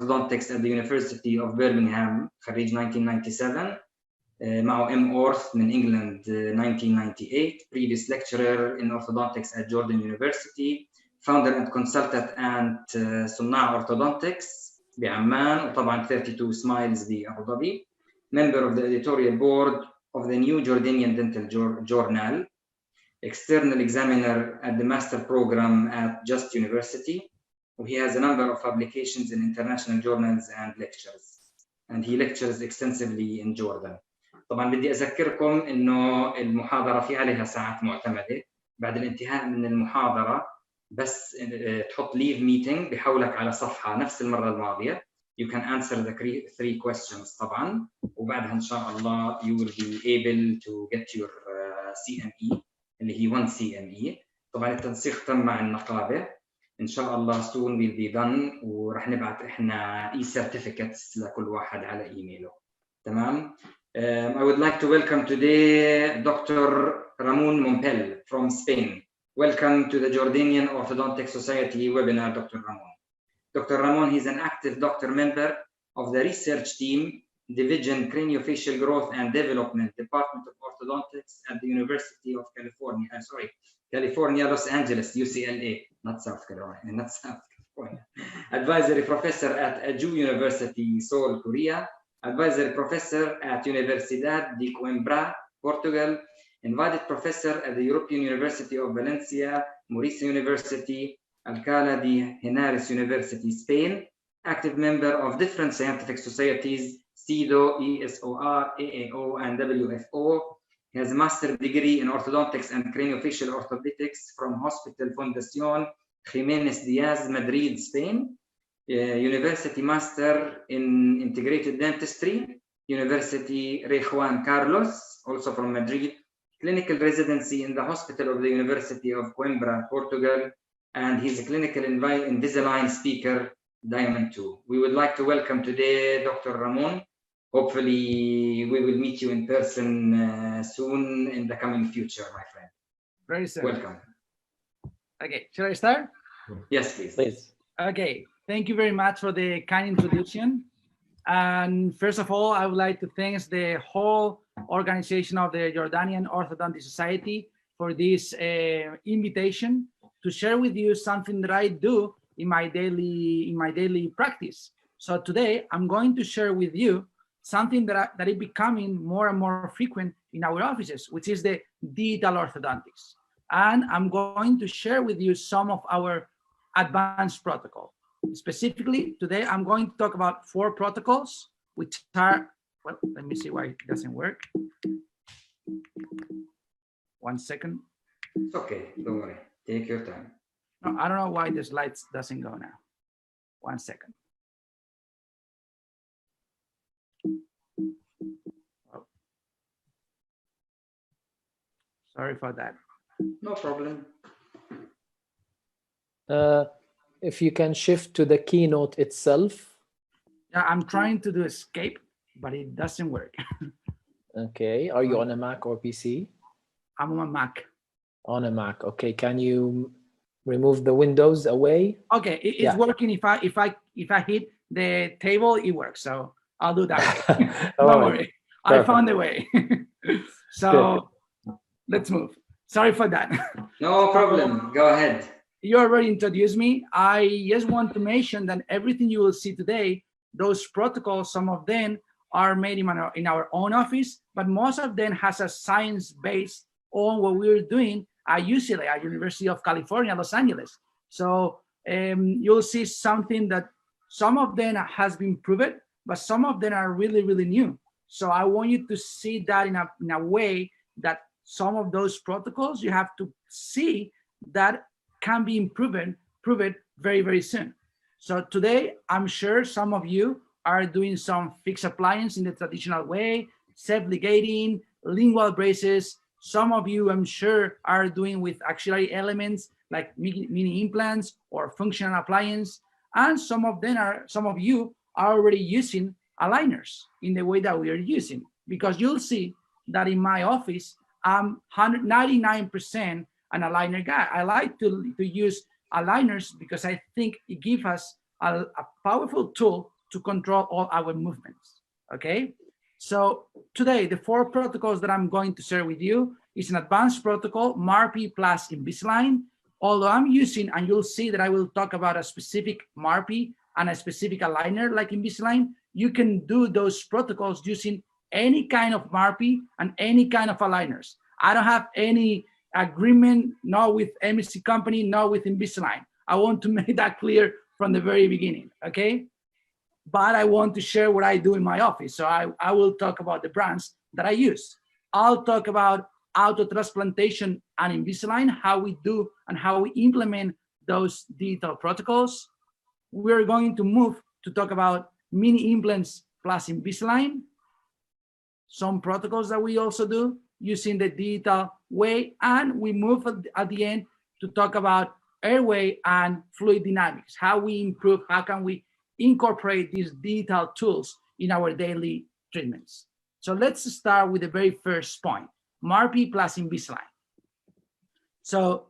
orthodontics at the University of Birmingham خريج 1997. معه M.Orth من England 1998. Previous lecturer in orthodontics at Jordan University. Founder and consultant at صناع orthodontics بعمان وطبعا 32 Smiles بأبو ظبي. Member of the editorial board of the New Jordanian Dental Journal. External examiner at the master program at Just University. He has a number of publications in international journals and lectures. And he lectures extensively in Jordan. طبعا بدي أذكركم إنه المحاضرة في عليها ساعات معتمدة. بعد الانتهاء من المحاضرة بس تحط leave meeting بحولك على صفحة نفس المرة الماضية. You can answer the 3 questions طبعا وبعدها إن شاء الله you will be able to get your CME اللي هي 1 CME. طبعا التنسيق تم مع النقابة. إن شاء الله soon will be done ورح نبعث إحنا e-certificates لكل واحد على إيميله. تمام. I would like to welcome today Dr. Ramon Mompel from Spain. Welcome to the Jordanian Orthodontic Society webinar, Dr. Ramon. Dr. Ramon, he's an active doctor member of the research team, Division Craniofacial Growth and Development, Department of Orthodontics at the University of California. California, Los Angeles, UCLA, not South Carolina, not South California. Advisory professor at Aju University, Seoul, Korea. Advisory professor at Universidad de Coimbra, Portugal. Invited professor at the European University of Valencia, Maurice University, Alcalá de Henares University, Spain. Active member of different scientific societies, CIDO, ESOR, AAO, and WFO. He has a master's degree in orthodontics and craniofacial orthopedics from Hospital Fundación Jiménez Díaz, Madrid, Spain. University Master in Integrated Dentistry, University Rey Juan Carlos, also from Madrid. Clinical residency in the Hospital of the University of Coimbra, Portugal. And he's a clinical Invisalign speaker, Diamond 2. We would like to welcome today Dr. Ramon. Hopefully we will meet you in person soon in the coming future, my friend. Very soon. Welcome. Okay, should I start? Yes, please. Please. Okay, thank you very much for the kind introduction. And first of all, I would like to thank the whole organization of the Jordanian Orthodontic Society for this invitation to share with you something that I do in my daily practice. So today I'm going to share with you something that is becoming more and more frequent in our offices, which is the digital orthodontics. And I'm going to share with you some of our advanced protocol. Specifically, today I'm going to talk about 4 protocols, which are, well, let me see why it doesn't work. 1 second. It's okay, don't worry. Take your time. No, I don't know why the slides doesn't go now. 1 second. Oh. Sorry for that. No problem. If you can shift to the keynote itself. Yeah, I'm trying to do escape, but it doesn't work. Okay. Are you on a Mac or PC? I'm on a Mac. On a Mac. Okay. Can you remove the windows away? Okay, it's working. If I hit the table, it works. So I'll do that. Don't worry. I found a way. So let's move. Sorry for that. No problem. Go ahead. You already introduced me. I just want to mention that everything you will see today, those protocols, some of them are made in our own office, but most of them has a science based on what we're doing at UCLA, at University of California, Los Angeles. So you'll see something that some of them has been proven, but some of them are really, really new. So I want you to see that in a way that some of those protocols you have to see that can be improved very, very soon. So today, I'm sure some of you are doing some fixed appliance in the traditional way, self-ligating, lingual braces. Some of you, I'm sure, are doing with auxiliary elements like mini implants or functional appliance. And some of you are already using aligners in the way that we are using, because you'll see that in my office, I'm 199% an aligner guy. I like to use aligners because I think it gives us a powerful tool to control all our movements, okay? So today, the 4 protocols that I'm going to share with you is an advanced protocol, MARPI plus Invisalign. Although I'm using, and you'll see that I will talk about a specific MARPI and a specific aligner like Invisalign, you can do those protocols using any kind of MARPI and any kind of aligners. I don't have any agreement, not with MSC company, not with Invisalign. I want to make that clear from the very beginning, okay? But I want to share what I do in my office. So I will talk about the brands that I use. I'll talk about auto-transplantation and Invisalign, how we do and how we implement those digital protocols. We're going to move to talk about mini implants plus Invisalign, some protocols that we also do using the digital way, and we move at the end to talk about airway and fluid dynamics, how we improve, how can we incorporate these digital tools in our daily treatments. So let's start with the very first point, MARPI plus Invisalign. So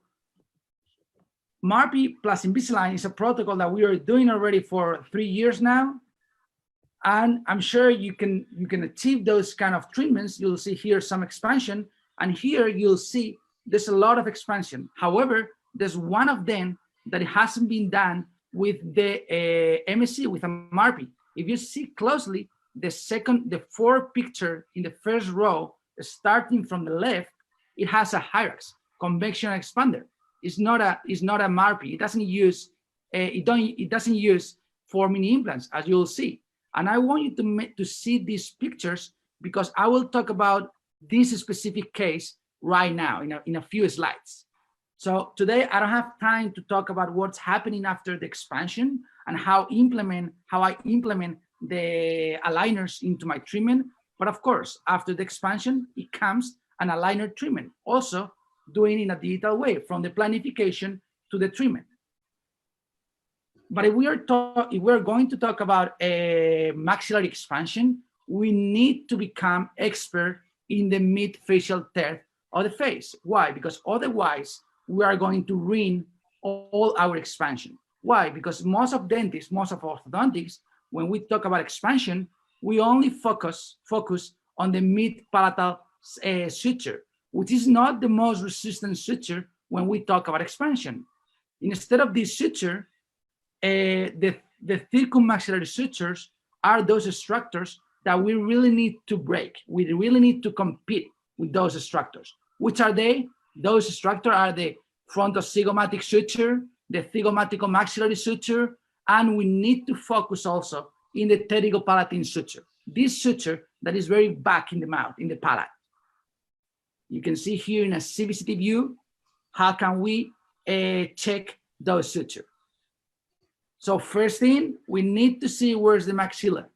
MARPI plus Invisalign is a protocol that we are doing already for 3 years now. And I'm sure you can achieve those kind of treatments. You'll see here some expansion, and here you'll see there's a lot of expansion. However, there's one of them that hasn't been done with the MSC, with a MARPI. If you see closely, the 4th picture in the first row, starting from the left, it has a Hyrax conventional expander. It's not a MARPI. It doesn't use it doesn't use 4 mini implants, as you'll see. And I want you to see these pictures because I will talk about this specific case right now in a few slides. So today I don't have time to talk about what's happening after the expansion and how I implement the aligners into my treatment. But of course, after the expansion, it comes an aligner treatment, also doing in a digital way from the planification to the treatment. But if we're going to talk about a maxillary expansion, we need to become expert in the mid-facial third of the face. Why? Because otherwise we are going to ruin all our expansion. Why? Because most of dentists, most of orthodontics, when we talk about expansion, we only focus on the mid-palatal suture, which is not the most resistant suture when we talk about expansion. Instead of this suture, the circummaxillary sutures are those structures that we really need to break. We really need to compete with those structures. Which are they? Those structures are the frontozygomatic suture, the zygomatico-maxillary suture, and we need to focus also in the pterygopalatine suture. This suture that is very back in the mouth, in the palate. You can see here in a CBCT view, how can we check those sutures. So first thing, we need to see where's the maxilla.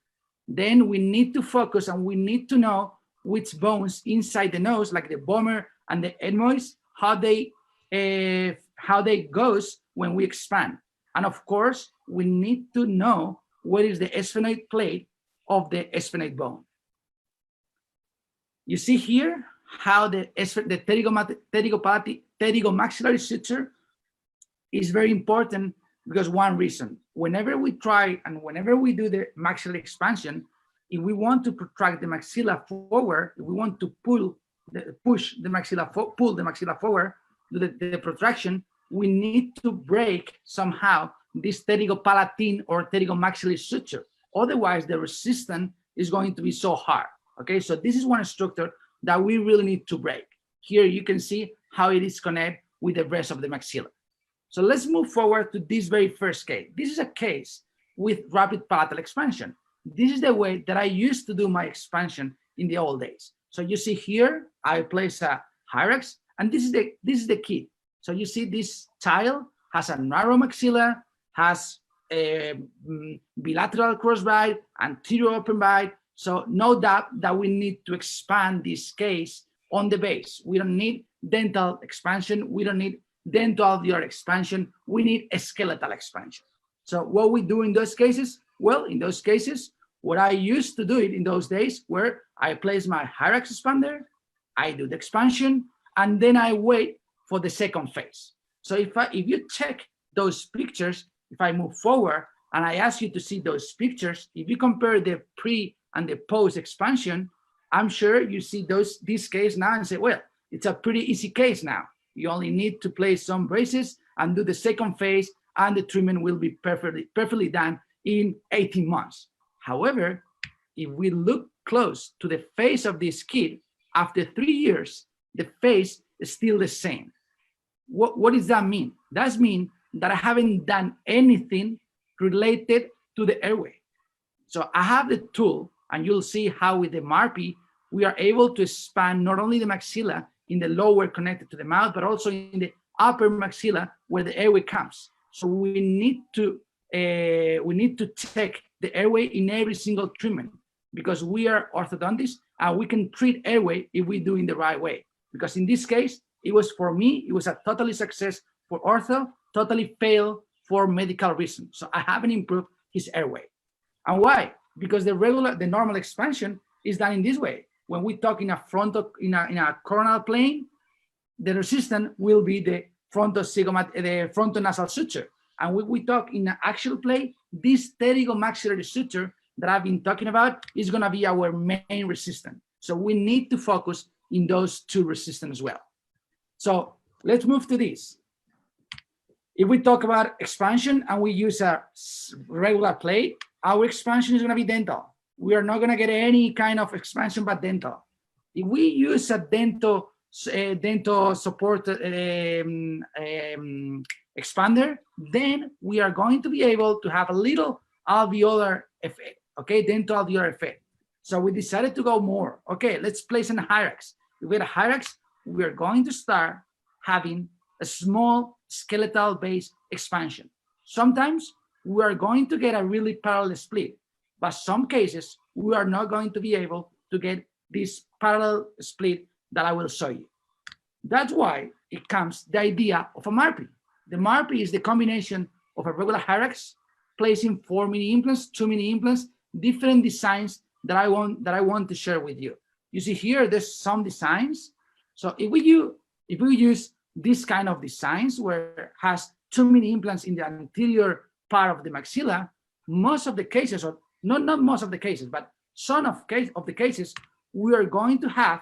Then we need to focus and we need to know which bones inside the nose, like the vomer and the ethmoids, how they goes when we expand. And of course, we need to know what is the sphenoid plate of the sphenoid bone. You see here how the pterygomaxillary suture is very important because one reason, whenever we try and whenever we do the maxillary expansion, if we want to protract the maxilla forward, if we want to pull the maxilla forward, do the protraction, we need to break somehow this pterygopalatine or pterygomaxillary suture. Otherwise, the resistance is going to be so hard. Okay, so this is one structure that we really need to break. Here you can see how it is connected with the rest of the maxilla. So let's move forward to this very first case. This is a case with rapid palatal expansion. This is the way that I used to do my expansion in the old days. So you see here, I place a Hyrax, and this is the key. So you see this child has a narrow maxilla, has a bilateral crossbite, anterior open bite. So no doubt that we need to expand this case on the base. We don't need dental expansion. We don't need dental alveolar expansion. We need a skeletal expansion. So what we do in those cases? Well, in those cases, what I used to do it in those days where I place my Hyrax expander, I do the expansion, and then I wait for the second phase. So if you check those pictures, if I move forward, and I ask you to see those pictures, if you compare the pre and the post expansion, I'm sure you see this case now and say, well, it's a pretty easy case now. You only need to place some braces and do the second phase, and the treatment will be perfectly done in 18 months. However, if we look close to the face of this kid, after 3 years, the face is still the same. What does that mean? That means that I haven't done anything related to the airway. So I have the tool, and you'll see how with the MARPI, we are able to expand not only the maxilla in the lower connected to the mouth, but also in the upper maxilla where the airway comes. So we need to check the airway in every single treatment, because we are orthodontists and we can treat airway if we do in the right way. Because in this case, it was for me, it was a totally success for ortho, totally failed for medical reasons. So I haven't improved his airway. And why? Because the normal expansion is done in this way. When we talk in a coronal plane, the resistance will be the frontonasal suture. And when we talk in an actual plane, this pterygomaxillary suture that I've been talking about is going to be our main resistance. So we need to focus in those two resistance as well. So let's move to this. If we talk about expansion and we use a regular plate, our expansion is going to be dental. We are not going to get any kind of expansion but dental. If we use a dental support expander, then we are going to be able to have a little alveolar effect, okay, dental alveolar effect. So we decided to go more. Okay, let's place in a Hyrax. If we get a Hyrax, we are going to start having a small skeletal base expansion. Sometimes we are going to get a really parallel split, but some cases we are not going to be able to get this parallel split that I will show you. That's why it comes the idea of a MARPI. The MARPI is the combination of a regular Hyrax, placing 4 mini implants, 2 mini implants, different designs that I want to share with you. You see here, there's some designs. So if we use this kind of designs where it has 2 mini implants in the anterior part of the maxilla, most of the cases, or not most of the cases, but some of the cases, we are going to have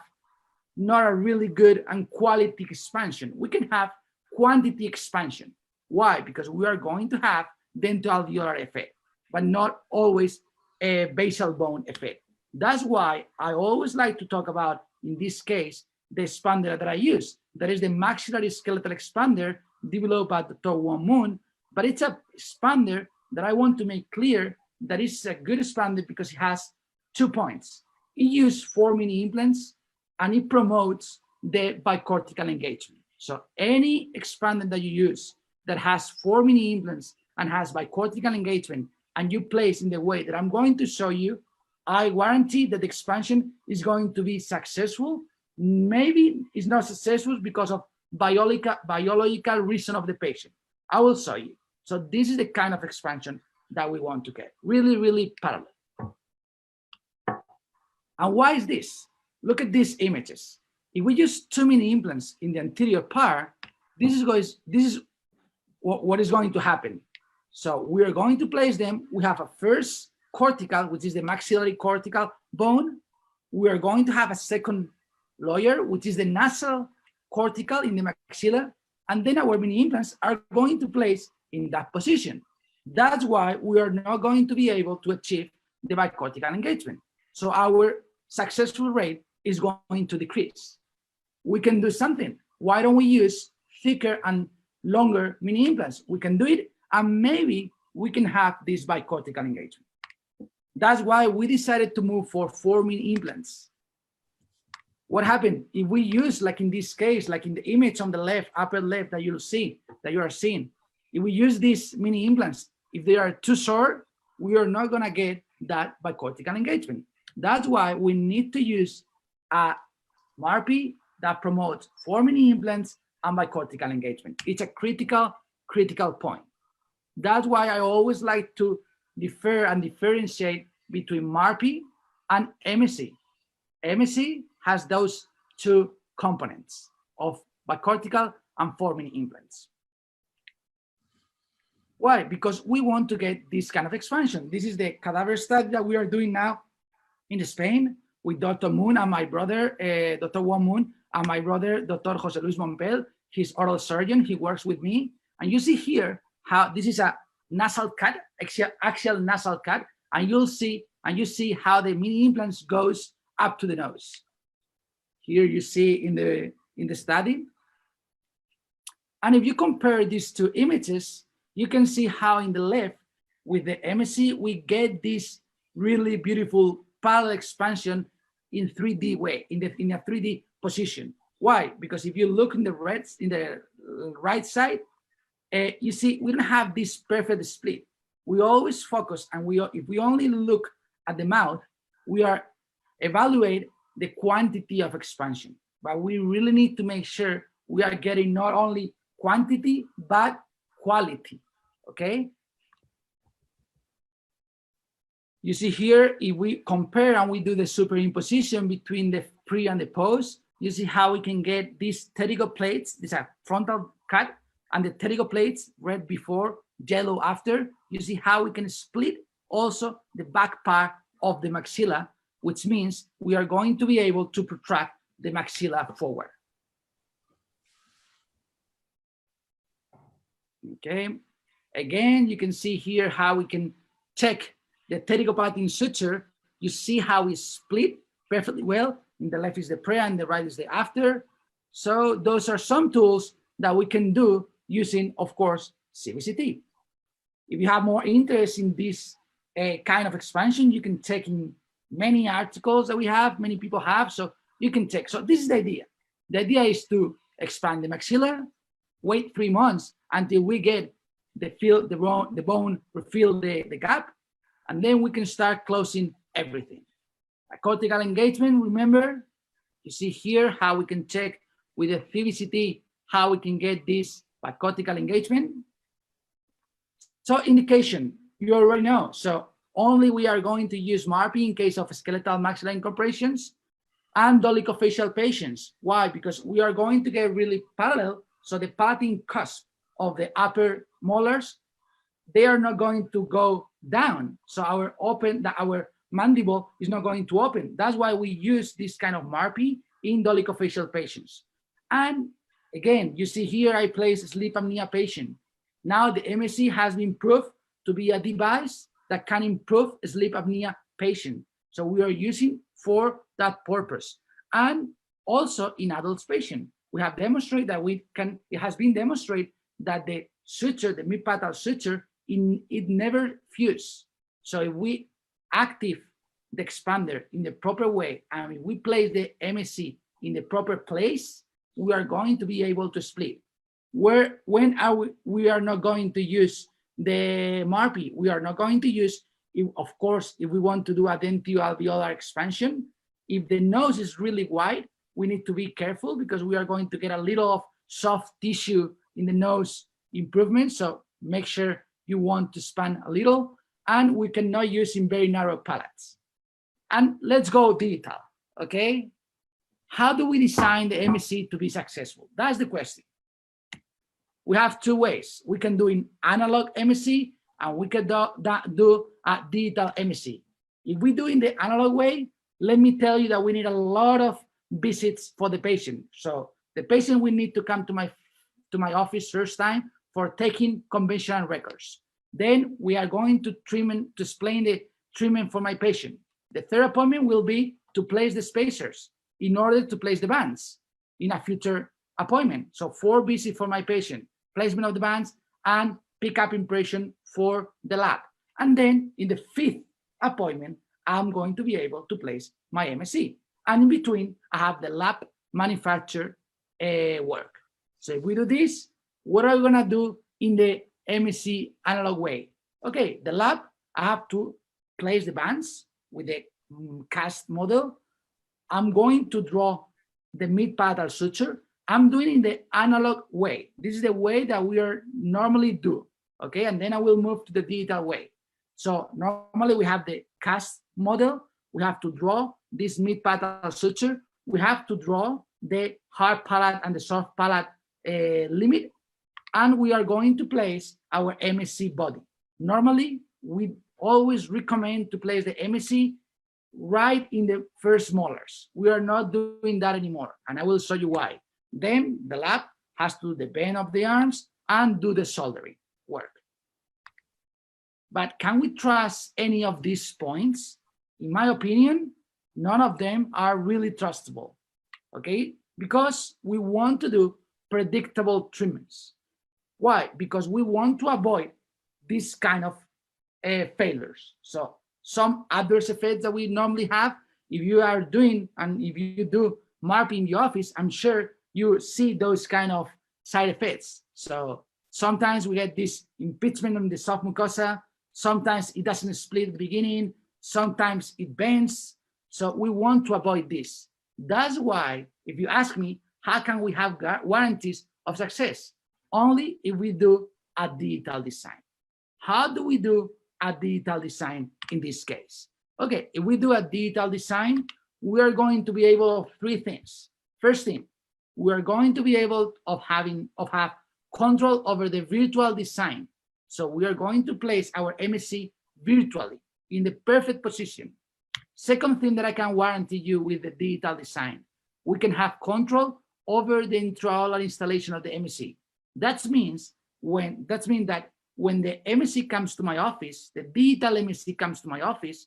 not a really good and quality expansion. We can have quantity expansion. Why? Because we are going to have dental alveolar effect, but not always a basal bone effect. That's why I always like to talk about, in this case, the expander that I use. That is the maxillary skeletal expander developed by Dr. Wong Moon, but it's a expander that I want to make clear that it's a good expander because it has 2 points. It uses 4 mini implants and it promotes the bicortical engagement. So any expander that you use that has 4 mini implants and has bicortical engagement and you place in the way that I'm going to show you, I guarantee that the expansion is going to be successful. Maybe it's not successful because of biological reason of the patient. I will show you. So this is the kind of expansion that we want to get. Really, really parallel. And why is this? Look at these images. If we use 2 mini implants in the anterior part, this is what is going to happen. So we are going to place them. We have a first cortical, which is the maxillary cortical bone. We are going to have a second layer, which is the nasal cortical in the maxilla. And then our mini implants are going to place in that position. That's why we are not going to be able to achieve the bicortical engagement. So our successful rate is going to decrease. We can do something. Why don't we use thicker and longer mini implants? We can do it, and maybe we can have this bicortical engagement. That's why we decided to move for 4 mini implants. What happened if we use, like in this case, like in the image on the left, upper left that you are seeing, if we use these mini implants, if they are too short, we are not gonna get that bicortical engagement. That's why we need to use a MARPI that promotes 4 mini implants and bicortical engagement. It's a critical point. That's why I always like to differ and differentiate between MARPI and MSC. MSC has those 2 components of bicortical and 4 mini implants. Why? Because we want to get this kind of expansion. This is the cadaver study that we are doing now in Spain with Dr. Moon and my brother, Dr. Juan Moon, and my brother, Dr. Jose Luis Mompel. He's oral surgeon. He works with me. And you see here how this is a nasal cut, axial nasal cut, and you see how the mini implants goes up to the nose. Here you see in the study. And if you compare these two images, you can see how in the left with the MSc we get this really beautiful parallel expansion in 3D way, in a 3D position. Why? Because if you look in the right side, you see we don't have this perfect split. We always focus, and if we only look at the mouth, we are evaluate the quantity of expansion, but we really need to make sure we are getting not only quantity but quality. Okay. You see here, if we compare and we do the superimposition between the pre and the post, you see how we can get these pterygo plates. These are frontal cut, and the pterygo plates, red before, yellow after. You see how we can split also the back part of the maxilla, which means we are going to be able to protract the maxilla forward. Okay. Again, you can see here how we can check the pterygopalatine suture. You see how we split perfectly well. In the left is the pre and the right is the after. So those are some tools that we can do using, of course, CBCT. If you have more interest in this kind of expansion, you can check in many articles that we have, many people have, so you can check. So this is the idea. The idea is to expand the maxilla, wait 3 months until we get the bone refill the gap, and then we can start closing everything. A cortical engagement, remember, you see here how we can check with the CBCT how we can get this by cortical engagement. So indication, you already know. So only we are going to use MARPI in case of skeletal maxillary incorporations and dolichofacial patients. Why? Because we are going to get really parallel. So the palatine cusp of the upper molars, they are not going to go down. So our mandible is not going to open. That's why we use this kind of MARPI in dolichofacial patients. And again, you see here I place a sleep apnea patient. Now the MSc has been proved to be a device that can improve a sleep apnea patient. So we are using for that purpose. And also in adults patient, we have demonstrated that it has been demonstrated that the suture, the mid-palatal suture, it never fuses. So if we active the expander in the proper way, and if we place the MSc in the proper place, we are going to be able to split. When we are not going to use the MARPI, we are not going to use, of course, if we want to do a dentioalveolar expansion, if the nose is really wide, we need to be careful because we are going to get a little of soft tissue in the nose improvement. So make sure you want to span a little, and we cannot use in very narrow palates. And let's go digital, okay? How do we design the MSc to be successful? That's the question. We have 2 ways. We can do in analog MSc, and we can do a digital MSc. If we do in the analog way, let me tell you that we need a lot of visits for the patient. So the patient will need to come to my office first time for taking conventional records. Then we are going to explain the treatment for my patient. The third appointment will be to place the spacers in order to place the bands in a future appointment. So 4 visits for my patient, placement of the bands, and pick up impression for the lab. And then in the 5th appointment, I'm going to be able to place my MSc. And in between, I have the lab manufacture work. So if we do this, what are we gonna do in the MSc analog way? Okay, the lab, I have to place the bands with the cast model. I'm going to draw the mid-palatal suture. I'm doing it in the analog way. This is the way that we are normally do, okay? And then I will move to the digital way. So normally we have the cast model. We have to draw this mid-palatal suture. We have to draw the hard palate and the soft palate limit. and we are going to place our MSc body. Normally, we always recommend to place the MSc right in the first molars. We are not doing that anymore, and I will show you why. Then the lab has to do the bend of the arms and do the soldering work. But can we trust any of these points? In my opinion, none of them are really trustable, okay? Because we want to do predictable treatments. Why? Because we want to avoid this kind of failures. So some adverse effects that we normally have, if you are doing, and if you do MARP in the office, I'm sure you see those kind of side effects. So sometimes we get this impingement on the soft mucosa, sometimes it doesn't split at the beginning, sometimes it bends. So we want to avoid this. That's why, if you ask me, how can we have warranties of success? Only if we do a digital design. How do we do a digital design in this case? Okay, if we do a digital design, we are going to be able to three things. First thing, we are going to be able of have control over the virtual design. So we are going to place our MSc virtually in the perfect position. Second thing that I can guarantee you with the digital design, we can have control over the intraoral installation of the MSc. That means that when the MSc comes to my office, the digital MSc comes to my office,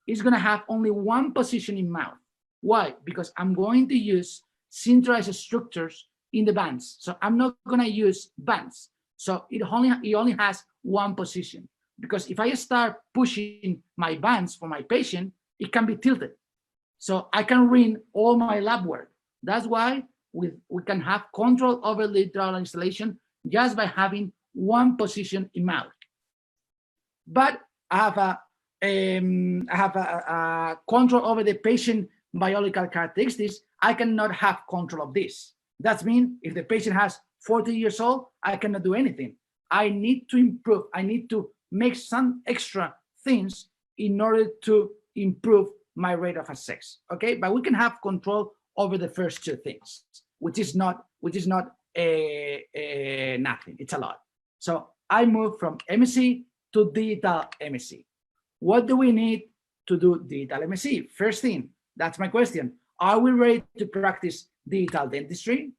it's going to have only one position in mouth. Why? Because I'm going to use synchronized structures in the bands. So I'm not going to use bands. So it only has one position. Because if I start pushing my bands for my patient, it can be tilted. So I can ruin all my lab work. That's why we can have control over the intraoral installation just by having one position in mouth. But I have a control over the patient biological characteristics. I cannot have control of this. That means if the patient has 40 years old, I cannot do anything. I need to improve. I need to make some extra things in order to improve my rate of success. Okay, but we can have control over the first two things, which is not nothing. It's a lot. So I move from MSc to digital MSc. What do we need to do digital MSc? First thing, that's my question. Are we ready to practice digital dentistry?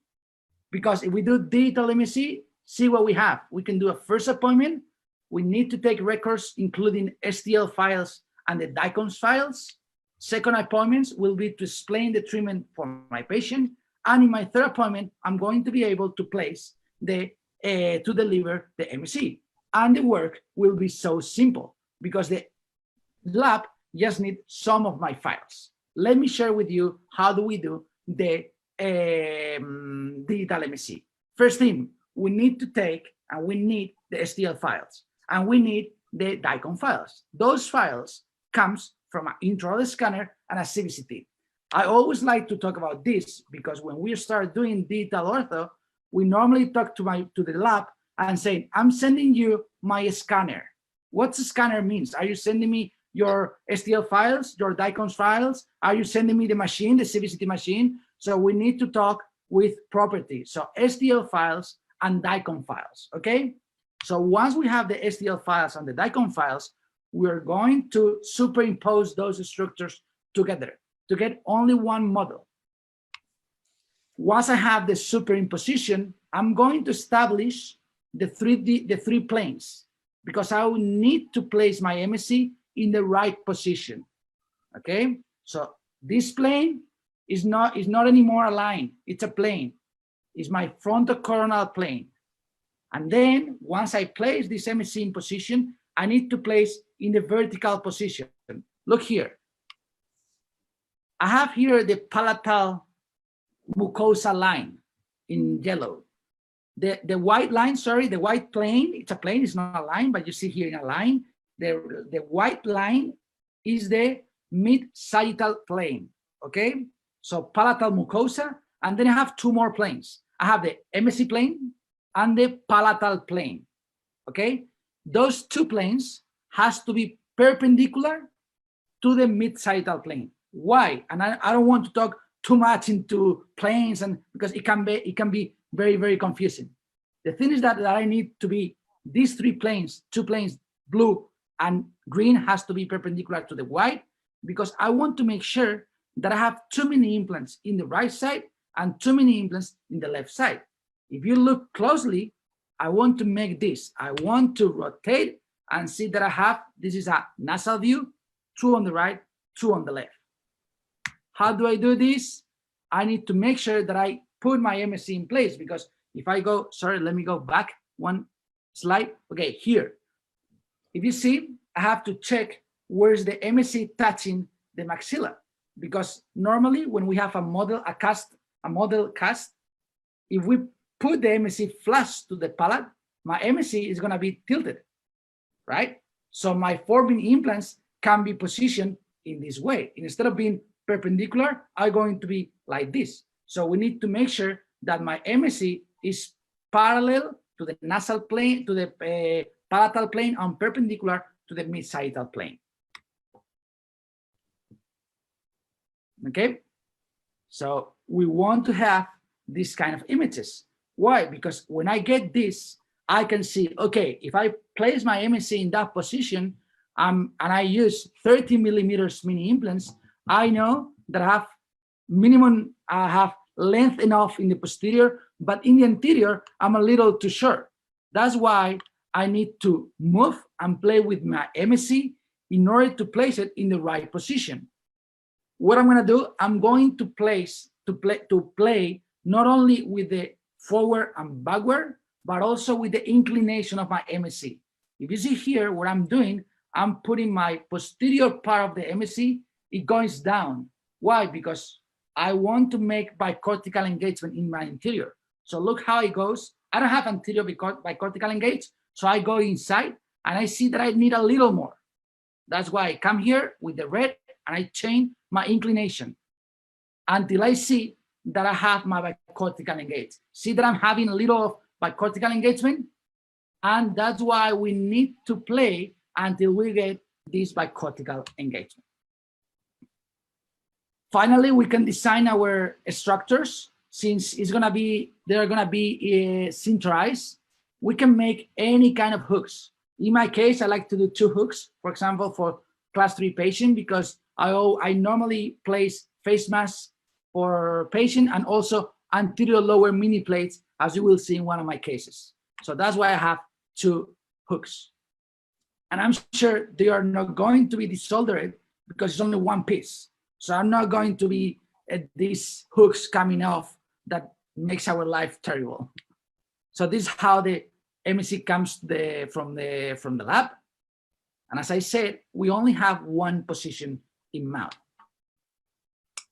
Because if we do digital MSc, see what we have. We can do a first appointment. We need to take records, including STL files and the DICOMS files. Second appointments will be to explain the treatment for my patient. And in my third appointment, I'm going to be able to place to deliver the MSc. And the work will be so simple because the lab just needs some of my files. Let me share with you how do we do the digital MSc. First thing, we need to take, and we need the STL files, and we need the DICOM files. Those files comes from an intraoral scanner and a CBCT. I always like to talk about this because when we start doing digital ortho, we normally talk to the lab and say, I'm sending you my scanner. What's a scanner means? Are you sending me your STL files, your DICOMS files? Are you sending me the machine, the CBCT machine? So we need to talk with properties. So STL files and DICOM files, okay? So once we have the STL files and the DICOM files, we're going to superimpose those structures together to get only one model. Once I have the superimposition, I'm going to establish the three planes because I will need to place my MSc in the right position. Okay, so this plane is not anymore a line, it's a plane. It's my frontocoronal plane. And then once I place this MSc in position, I need to place in the vertical position. Look here. I have here the palatal mucosa line in yellow. The white line, sorry, the white plane, it's a plane, it's not a line, but you see here in a line, the white line is the mid-sagittal plane, okay? So palatal mucosa, and then I have two more planes. I have the MSc plane and the palatal plane, okay? Those two planes has to be perpendicular to the mid-sagittal plane. Why? And I don't want to talk too much into planes and because it can be very, very confusing. The thing is that I need to be these three planes, two planes, blue and green, has to be perpendicular to the white, because I want to make sure that I have too many implants in the right side and too many implants in the left side. If you look closely, I want to make this. I want to rotate and see that I have, this is a nasal view, 2 on the right, 2 on the left. How do I do this? I need to make sure that I put my MSc in place, because if I go, sorry, let me go back one slide. Okay, here. If you see, I have to check where's the MSc touching the maxilla, because normally when we have a model cast, if we put the MSc flush to the palate, my MSc is going to be tilted, right? So my forming implants can be positioned in this way. Instead of being perpendicular, I'm going to be like this. So we need to make sure that my MSc is parallel to the nasal plane, to the palatal plane, and perpendicular to the mid-sagittal plane. Okay, so we want to have this kind of images. Why? Because when I get this, I can see, okay, if I place my MSc in that position and I use 30 millimeters mini implants, I know that I have length enough in the posterior, but in the anterior, I'm a little too short. That's why I need to move and play with my MSc in order to place it in the right position. What I'm going to do, I'm going to play not only with the forward and backward, but also with the inclination of my MSc. If you see here, what I'm doing, I'm putting my posterior part of the MSc, it goes down. Why? Because I want to make bicortical engagement in my anterior. So look how it goes. I don't have anterior bicortical engage, so I go inside and I see that I need a little more. That's why I come here with the red and I change my inclination until I see that I have my bicortical engage. See that I'm having a little of bicortical engagement, and that's why we need to play until we get this bicortical engagement. Finally, we can design our structures. Since they're gonna be sinterized, we can make any kind of hooks. In my case, I like to do 2 hooks, for example, for class 3 patient, because I normally place face masks for patient and also anterior lower mini plates, as you will see in one of my cases. So that's why I have 2 hooks. And I'm sure they are not going to be desoldered because it's only one piece. So I'm not going to be these hooks coming off that makes our life terrible. So this is how the MSc comes from the lab. And as I said, we only have one position in mouth.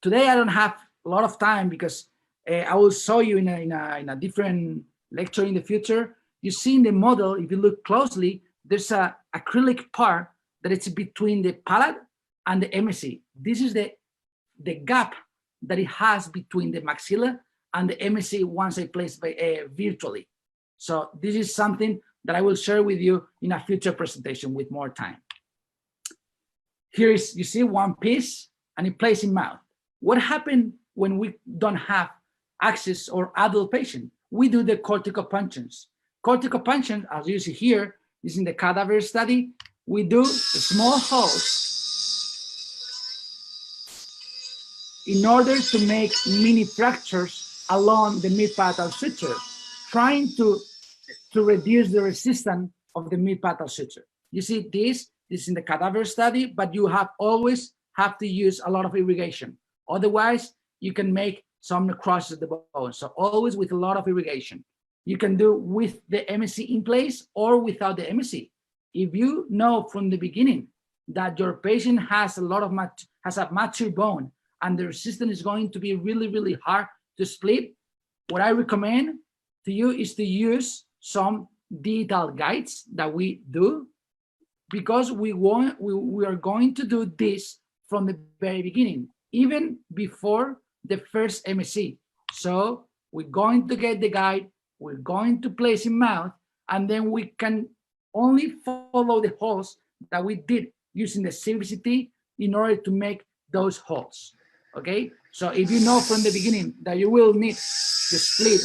Today I don't have a lot of time because I will show you in a different lecture in the future. You see in the model, if you look closely, there's a acrylic part that it's between the palate and the MSc. This is the gap that it has between the maxilla and the MSc once I place virtually. So this is something that I will share with you in a future presentation with more time. Here is, you see one piece and it plays in mouth. What happened when we don't have access or adult patient? We do the corticopunctions. Corticopunction, as you see here, is in the cadaver study. We do small holes in order to make mini fractures along the mid-palatal suture, trying to reduce the resistance of the mid-palatal suture. You see this is in the cadaver study, but you always have to use a lot of irrigation. Otherwise, you can make some necrosis of the bone. So always with a lot of irrigation. You can do with the MSc in place or without the MSc. If you know from the beginning that your patient has a mature bone and the resistance is going to be really, really hard to split, what I recommend to you is to use some digital guides that we do, because we are going to do this from the very beginning, even before the first MSc. So we're going to get the guide, we're going to place in mouth, and then we can only follow the holes that we did using the CVCT in order to make those holes. Okay, so if you know from the beginning that you will need to split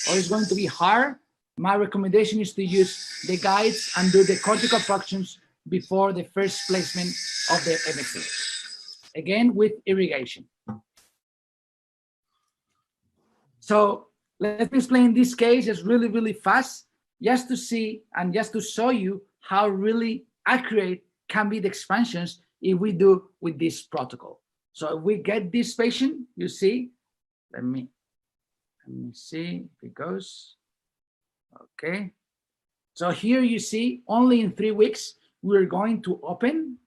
or it's going to be hard, my recommendation is to use the guides and do the cortical functions before the first placement of the MSc. Again, with irrigation. So let me explain this case just really, really fast, just to see and just to show you how really accurate can be the expansions if we do with this protocol. So if we get this patient, you see, let me see if it goes. Okay. So here you see only in 3 weeks, we're going to open.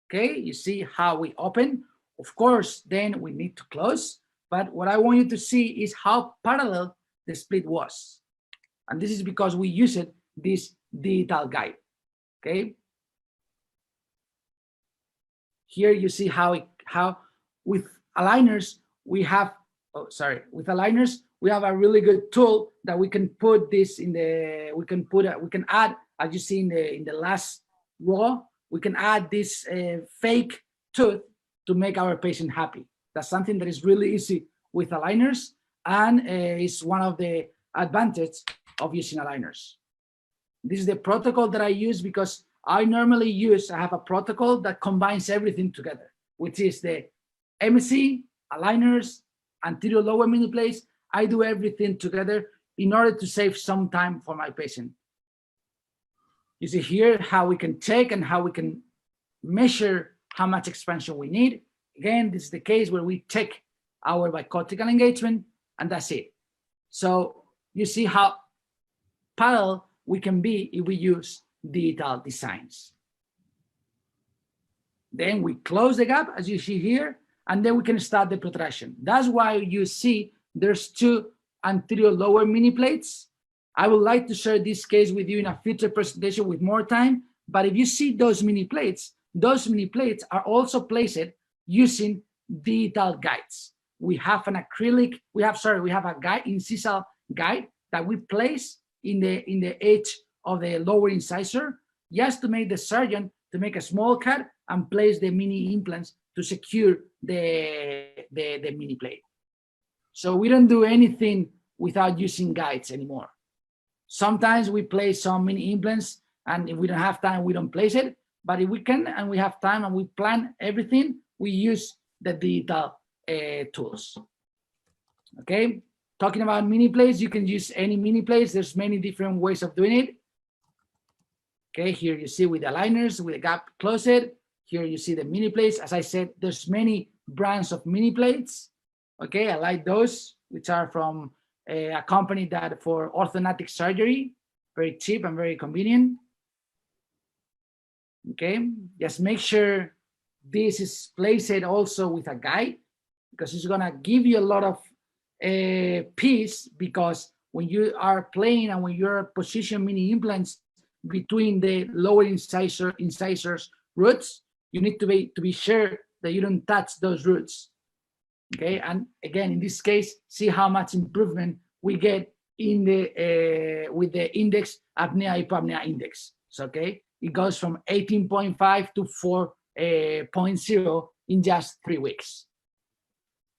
Okay. You see how we open. Of course, then we need to close. But what I want you to see is how parallel the split was. And this is because we used this digital guide. Okay. Here you see how with aligners we have, with aligners we have a really good tool that we can put this in the, we can add, as you see in the last row, we can add this fake tooth to make our patient happy. That's something that is really easy with aligners, and is one of the advantages of using aligners. This is the protocol that I use because I normally I have a protocol that combines everything together, which is the MSc, aligners, anterior lower mini plates. I do everything together in order to save some time for my patient. You see here how we can check and how we can measure how much expansion we need. Again, this is the case where we check our bicortical engagement, and that's it. So you see how parallel we can be if we use digital designs. Then we close the gap, as you see here, and then we can start the protraction. That's why you see there's 2 anterior lower mini plates. I would like to share this case with you in a future presentation with more time, but if you see those mini plates are also placed using digital guides. We have an acrylic, we have a guide, incisal guide that we place in the edge of the lower incisor, just to make the surgeon to make a small cut and place the mini implants to secure the mini plate. So we don't do anything without using guides anymore. Sometimes we place some mini implants, and if we don't have time, we don't place it. But if we can and we have time and we plan everything, we use the digital tools. Okay, talking about mini plates, you can use any mini plates. There's many different ways of doing it. Okay, here you see with the aligners, with the gap closed. Here you see the mini plates. As I said, there's many brands of mini plates. Okay, I like those, which are from a company that for orthodontic surgery, very cheap and very convenient. Okay, just make sure this is placed also with a guide, because it's gonna give you a lot of peace, because when you are playing and when you're positioning mini implants between the lower incisors roots, you need to be sure that you don't touch those roots. Okay, and again, in this case, see how much improvement we get in the with the index apnea hypopnea index. So okay, it goes from 18.5 to 4.0 in just 3 weeks.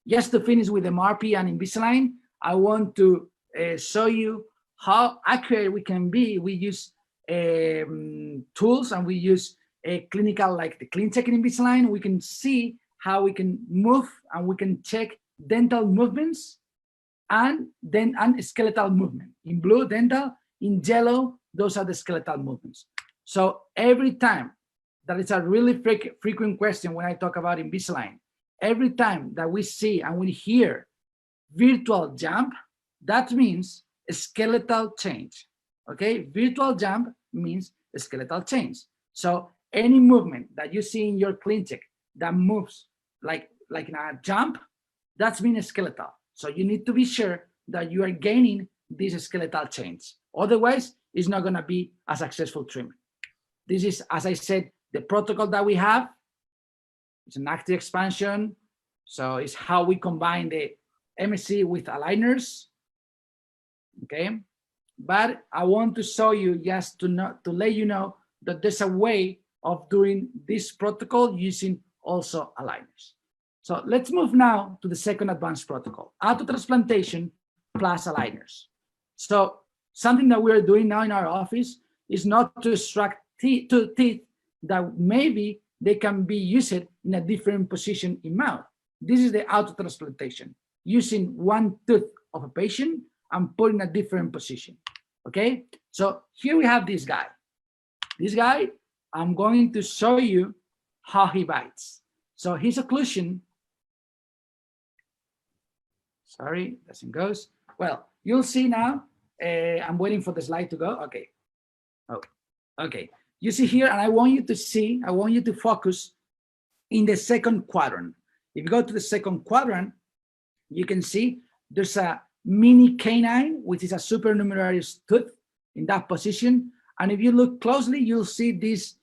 Just to finish with the MARPI and Invisalign, I want to show you how accurate we can be. We use tools and we use a clinical, like the CleanCheck in Invisalign. We can see how we can move and we can check dental movements and skeletal movement. In blue, dental; in yellow, those are the skeletal movements. So every time, that is a really frequent question when I talk about Invisalign. Every time that we see and we hear virtual jump, that means a skeletal change. Okay, virtual jump means a skeletal change. So any movement that you see in your CleanCheck that moves like in a jump, that's mean a skeletal. So you need to be sure that you are gaining this skeletal change. Otherwise, it's not going to be a successful treatment. This is, as I said, the protocol that we have. It's an active expansion. So it's how we combine the MSc with aligners. Okay. But I want to show you, just to let you know that there's a way of doing this protocol using also aligners. So let's move now to the second advanced protocol, autotransplantation plus aligners. So Something that we are doing now in our office is not to extract teeth that maybe they can be used in a different position in mouth. This is the auto-transplantation, using one tooth of a patient and put in a different position, okay? So here we have this guy. This guy, I'm going to show you how he bites. So his occlusion, sorry, doesn't go. Well, you'll see now, I'm waiting for the slide to go, okay. Oh, okay. You see here, and I want you to see, I want you to focus in the second quadrant. If you go to the second quadrant, you can see there's a mini canine, which is a supernumerary tooth in that position. And if you look closely, you'll see this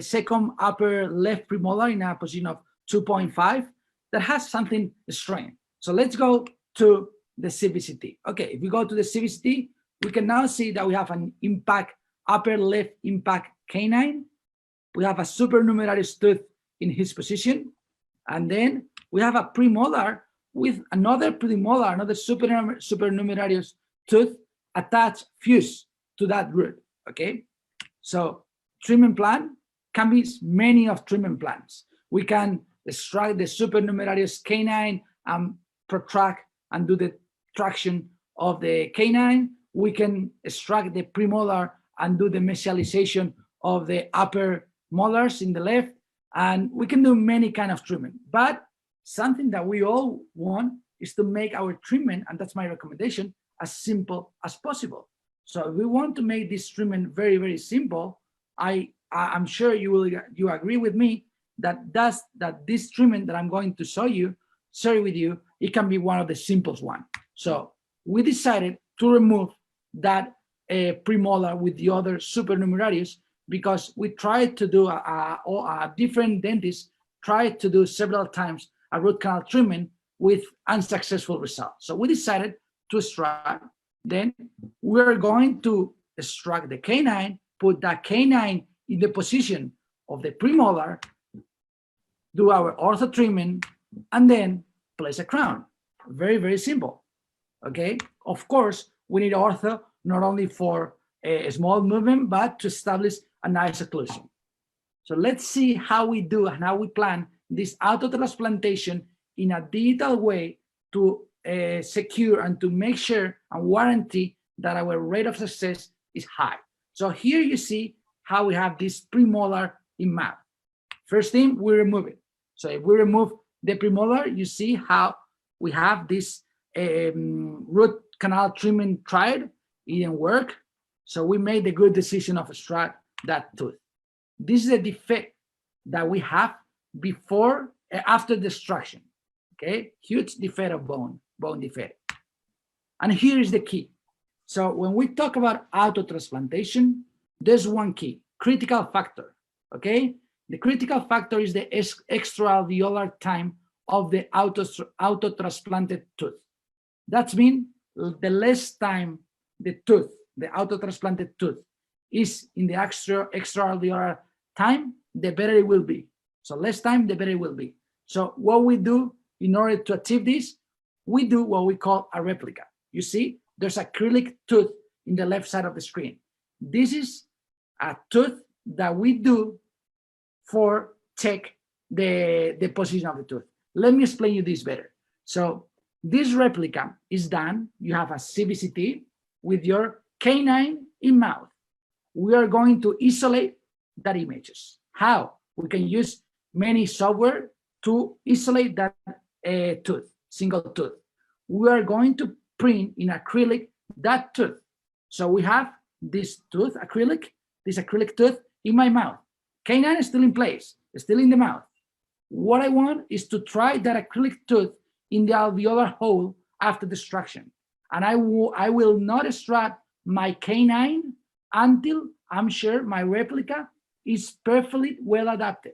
second upper left premolar in a position of 2.5 that has something strange. So let's go to the CVCT. Okay, if we go to the CVCT, we can now see that we have an impact, upper left impact canine. We have a supernumerary tooth in his position. And then we have a premolar with another premolar, another supernumerary tooth attached, fused to that root, okay? So treatment plan can be many of treatment plans. We can extract the supernumerary canine and protract and do the traction of the canine. We can extract the premolar and do the mesialization of the upper molars in the left. And we can do many kind of treatment, but something that we all want is to make our treatment, and that's my recommendation, as simple as possible. So if we want to make this treatment very, very simple, I'm sure you agree with me that this treatment that I'm going to share with you, it can be one of the simplest one. So we decided to remove that premolar with the other supernumeraries, because we tried to do a different dentist tried to do several times a root canal treatment with unsuccessful results. So we decided to extract. Then we're going to extract the canine, put that canine in the position of the premolar, do our ortho treatment, and then place a crown. Very, very simple. Okay. Of course, we need ortho not only for a small movement, but to establish a nice occlusion. So let's see how we do and how we plan this auto-transplantation in a digital way to secure and to make sure and warranty that our rate of success is high. So here you see how we have this premolar in mouth. First thing, we remove it. So if we remove the premolar, you see how we have this root canal treatment tried. It didn't work. So we made the good decision of extract that tooth. This is a defect that we have before, after the extraction, okay? Huge defect of bone defect. And here is the key. So when we talk about auto-transplantation, there's one key, critical factor, okay? The critical factor is the extraalveolar time of the auto-transplanted tooth. That means the less time the auto-transplanted tooth is in the extraalveolar time, the better it will be. So less time, the better it will be. So what we do in order to achieve this, we do what we call a replica. You see, there's acrylic tooth in the left side of the screen. This is a tooth that we do for check the position of the tooth. Let me explain you this better. So this replica is done, you have a CVCT with your canine in mouth. We are going to isolate that images. How? We can use many software to isolate that tooth, single tooth. We are going to print in acrylic that tooth. So we have this tooth, this acrylic tooth in my mouth. Canine is still in place, it's still in the mouth. What I want is to try that acrylic tooth in the alveolar hole after the extraction. And I will not extract my canine until I'm sure my replica is perfectly well adapted,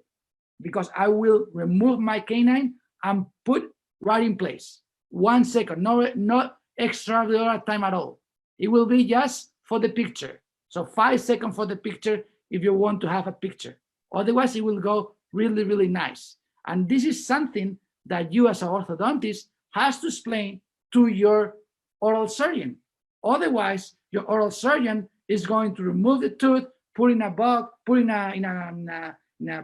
because I will remove my canine and put right in place. 1 second, not extraalveolar time at all. It will be just for the picture. So 5 seconds for the picture if you want to have a picture. Otherwise, it will go really, really nice. And this is something that you as an orthodontist has to explain to your oral surgeon. Otherwise, your oral surgeon is going to remove the tooth, put in a box, put in a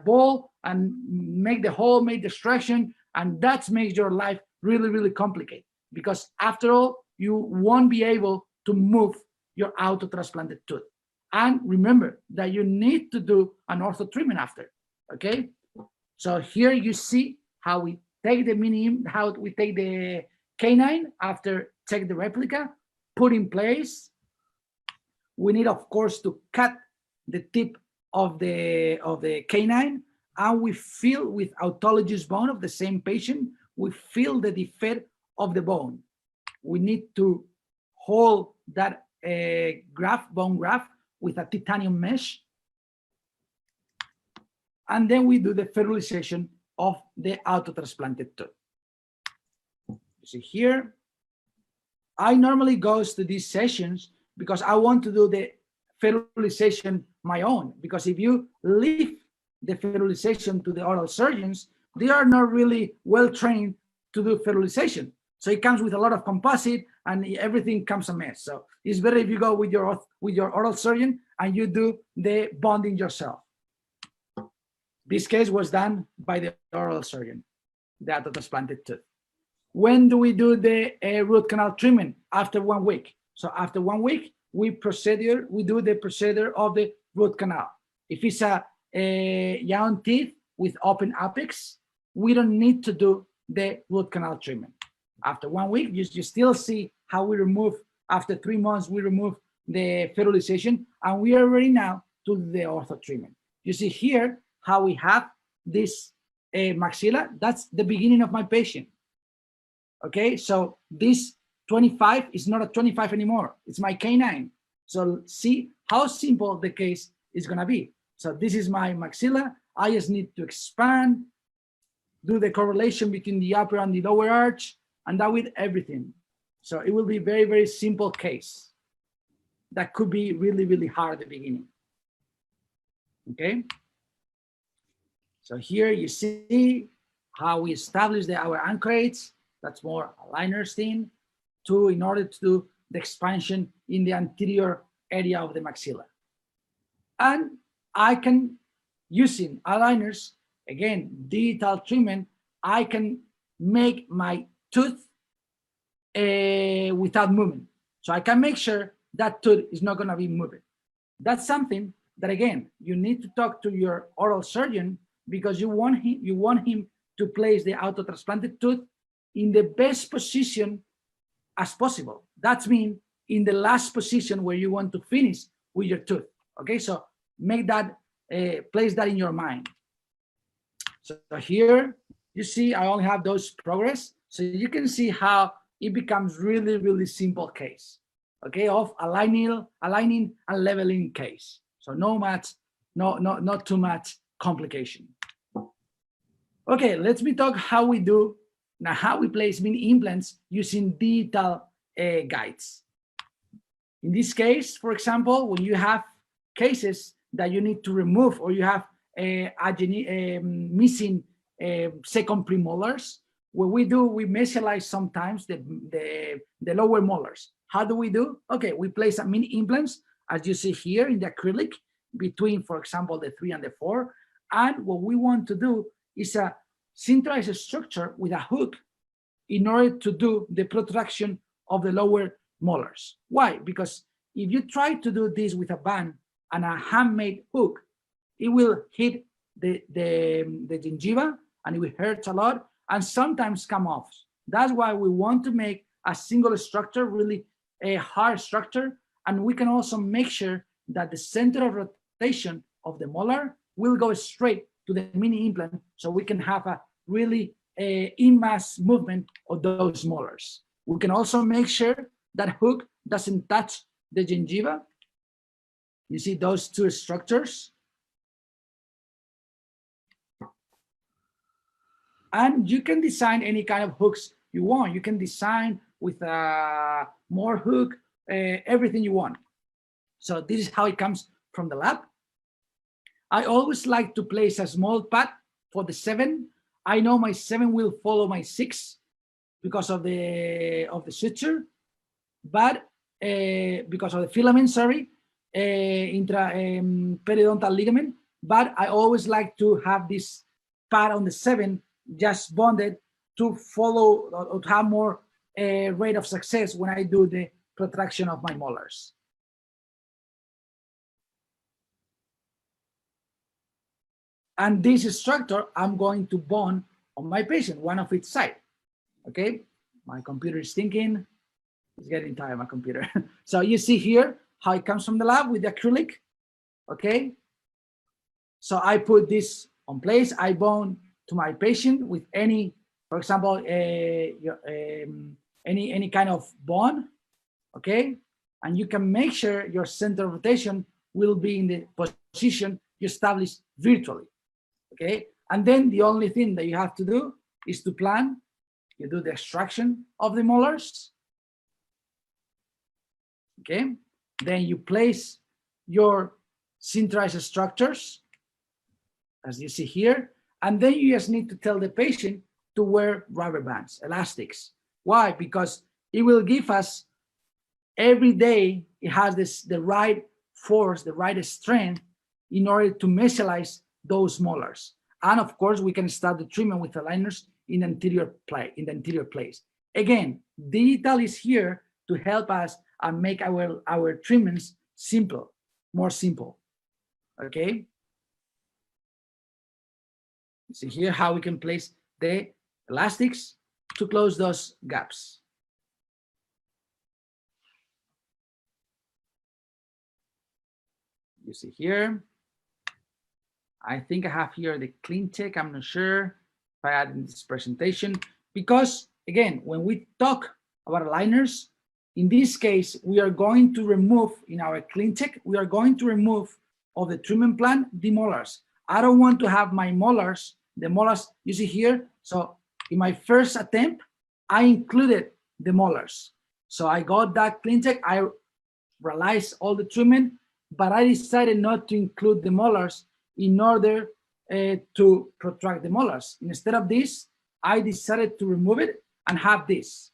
bowl, and make the hole, make the extraction, and that makes your life really, really complicated, because after all, you won't be able to move your auto-transplanted tooth. And remember that you need to do an ortho treatment after, okay? So here you see how we take the canine after take the replica, put in place. We need, of course, to cut the tip of the canine, and we feel with autologous bone of the same patient, we feel the defect of the bone. We need to hold that bone graft with a titanium mesh, and then we do the fertilization of the auto-transplanted tooth. You see here, I normally go to these sessions because I want to do the fertilization my own, because if you leave the fertilization to the oral surgeons, they are not really well trained to do fertilization. So it comes with a lot of composite and everything comes a mess. So it's better if you go with your oral surgeon and you do the bonding yourself. This case was done by the oral surgeon, the auto-transplanted tooth. When do we do the root canal treatment? After 1 week. So after 1 week, we do the procedure of the root canal. If it's a young teeth with open apex, we don't need to do the root canal treatment. After 1 week, you still see how we remove, after 3 months, we remove the fertilization, and we are ready now to the ortho treatment. You see here how we have this maxilla. That's the beginning of my patient. Okay, so this 25 is not a 25 anymore. It's my canine. So see how simple the case is gonna be. So this is my maxilla. I just need to expand, do the correlation between the upper and the lower arch, and that with everything. So it will be very, very simple case. That could be really, really hard at the beginning. Okay. So here you see how we establish our anchorates. That's more aligners thing, in order to do the expansion in the anterior area of the maxilla. And I can, using aligners, again, digital treatment, I can make my tooth without movement. So I can make sure that tooth is not gonna be moving. That's something that, again, you need to talk to your oral surgeon, because you want him to place the auto-transplanted tooth in the best position as possible. That means in the last position where you want to finish with your tooth. Okay, so make that, place that in your mind. So here you see I only have those progress, so you can see how it becomes really, really simple case. Okay, of aligning and leveling case. So not too much complication. Okay, let me talk how we place mini implants using digital guides. In this case, for example, when you have cases that you need to remove, or you have missing second premolars, what we do, we mesialize sometimes the lower molars. How do we do? Okay, we place a mini implants, as you see here in the acrylic, between, for example, the 3 and the 4. And what we want to do is a centralized structure with a hook in order to do the protraction of the lower molars. Why? Because if you try to do this with a band and a handmade hook, it will hit the gingiva and it will hurt a lot and sometimes come off. That's why we want to make a single structure, really a hard structure, and we can also make sure that the center of rotation of the molar will go straight to the mini implant, so we can have a really in-mass movement of those molars. We can also make sure that hook doesn't touch the gingiva. You see those two structures. And you can design any kind of hooks you want. You can design with more hook, everything you want. So this is how it comes from the lab. I always like to place a small pad for the 7. I know my 7 will follow my 6 because of the suture, but because of the filament, sorry, periodontal ligament, but I always like to have this pad on the 7 just bonded to follow or to have more rate of success when I do the protraction of my molars. And this structure I'm going to bond on my patient, one of each side. Okay, my computer is thinking, it's getting tired, my computer. So you see here how it comes from the lab with the acrylic. Okay, so I put this on place, I bond to my patient with any, for example, any kind of bond. Okay, and you can make sure your center of rotation will be in the position you establish virtually. Okay, and then the only thing that you have to do is to plan. You do the extraction of the molars. Okay, then you place your centralized structures, as you see here, and then you just need to tell the patient to wear rubber bands, elastics. Why? Because it will give us every day, it has the right force, the right strength in order to mesialize those molars. And of course, we can start the treatment with aligners in the anterior place. Again, digital is here to help us and make our treatments simple, more simple. Okay. See here how we can place the elastics to close those gaps. You see here. I think I have here the clean check. I'm not sure if I add in this presentation, because again, when we talk about aligners, in this case, we are going to remove in our clean check, we are going to remove of the treatment plan the molars. I don't want to have my molars, the molars you see here. So in my first attempt, I included the molars. So I got that clean check. I realized all the treatment, but I decided not to include the molars in order to protract the molars. Instead of this, I decided to remove it and have this.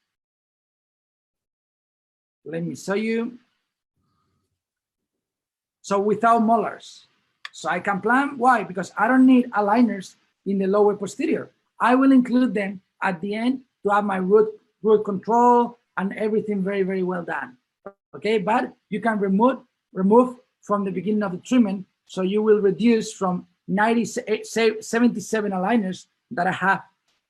Let me show you. So without molars. So I can plan. Why? Because I don't need aligners in the lower posterior. I will include them at the end to have my root control and everything very, very well done. Okay, but you can remove from the beginning of the treatment. So you will reduce from 77 aligners that I have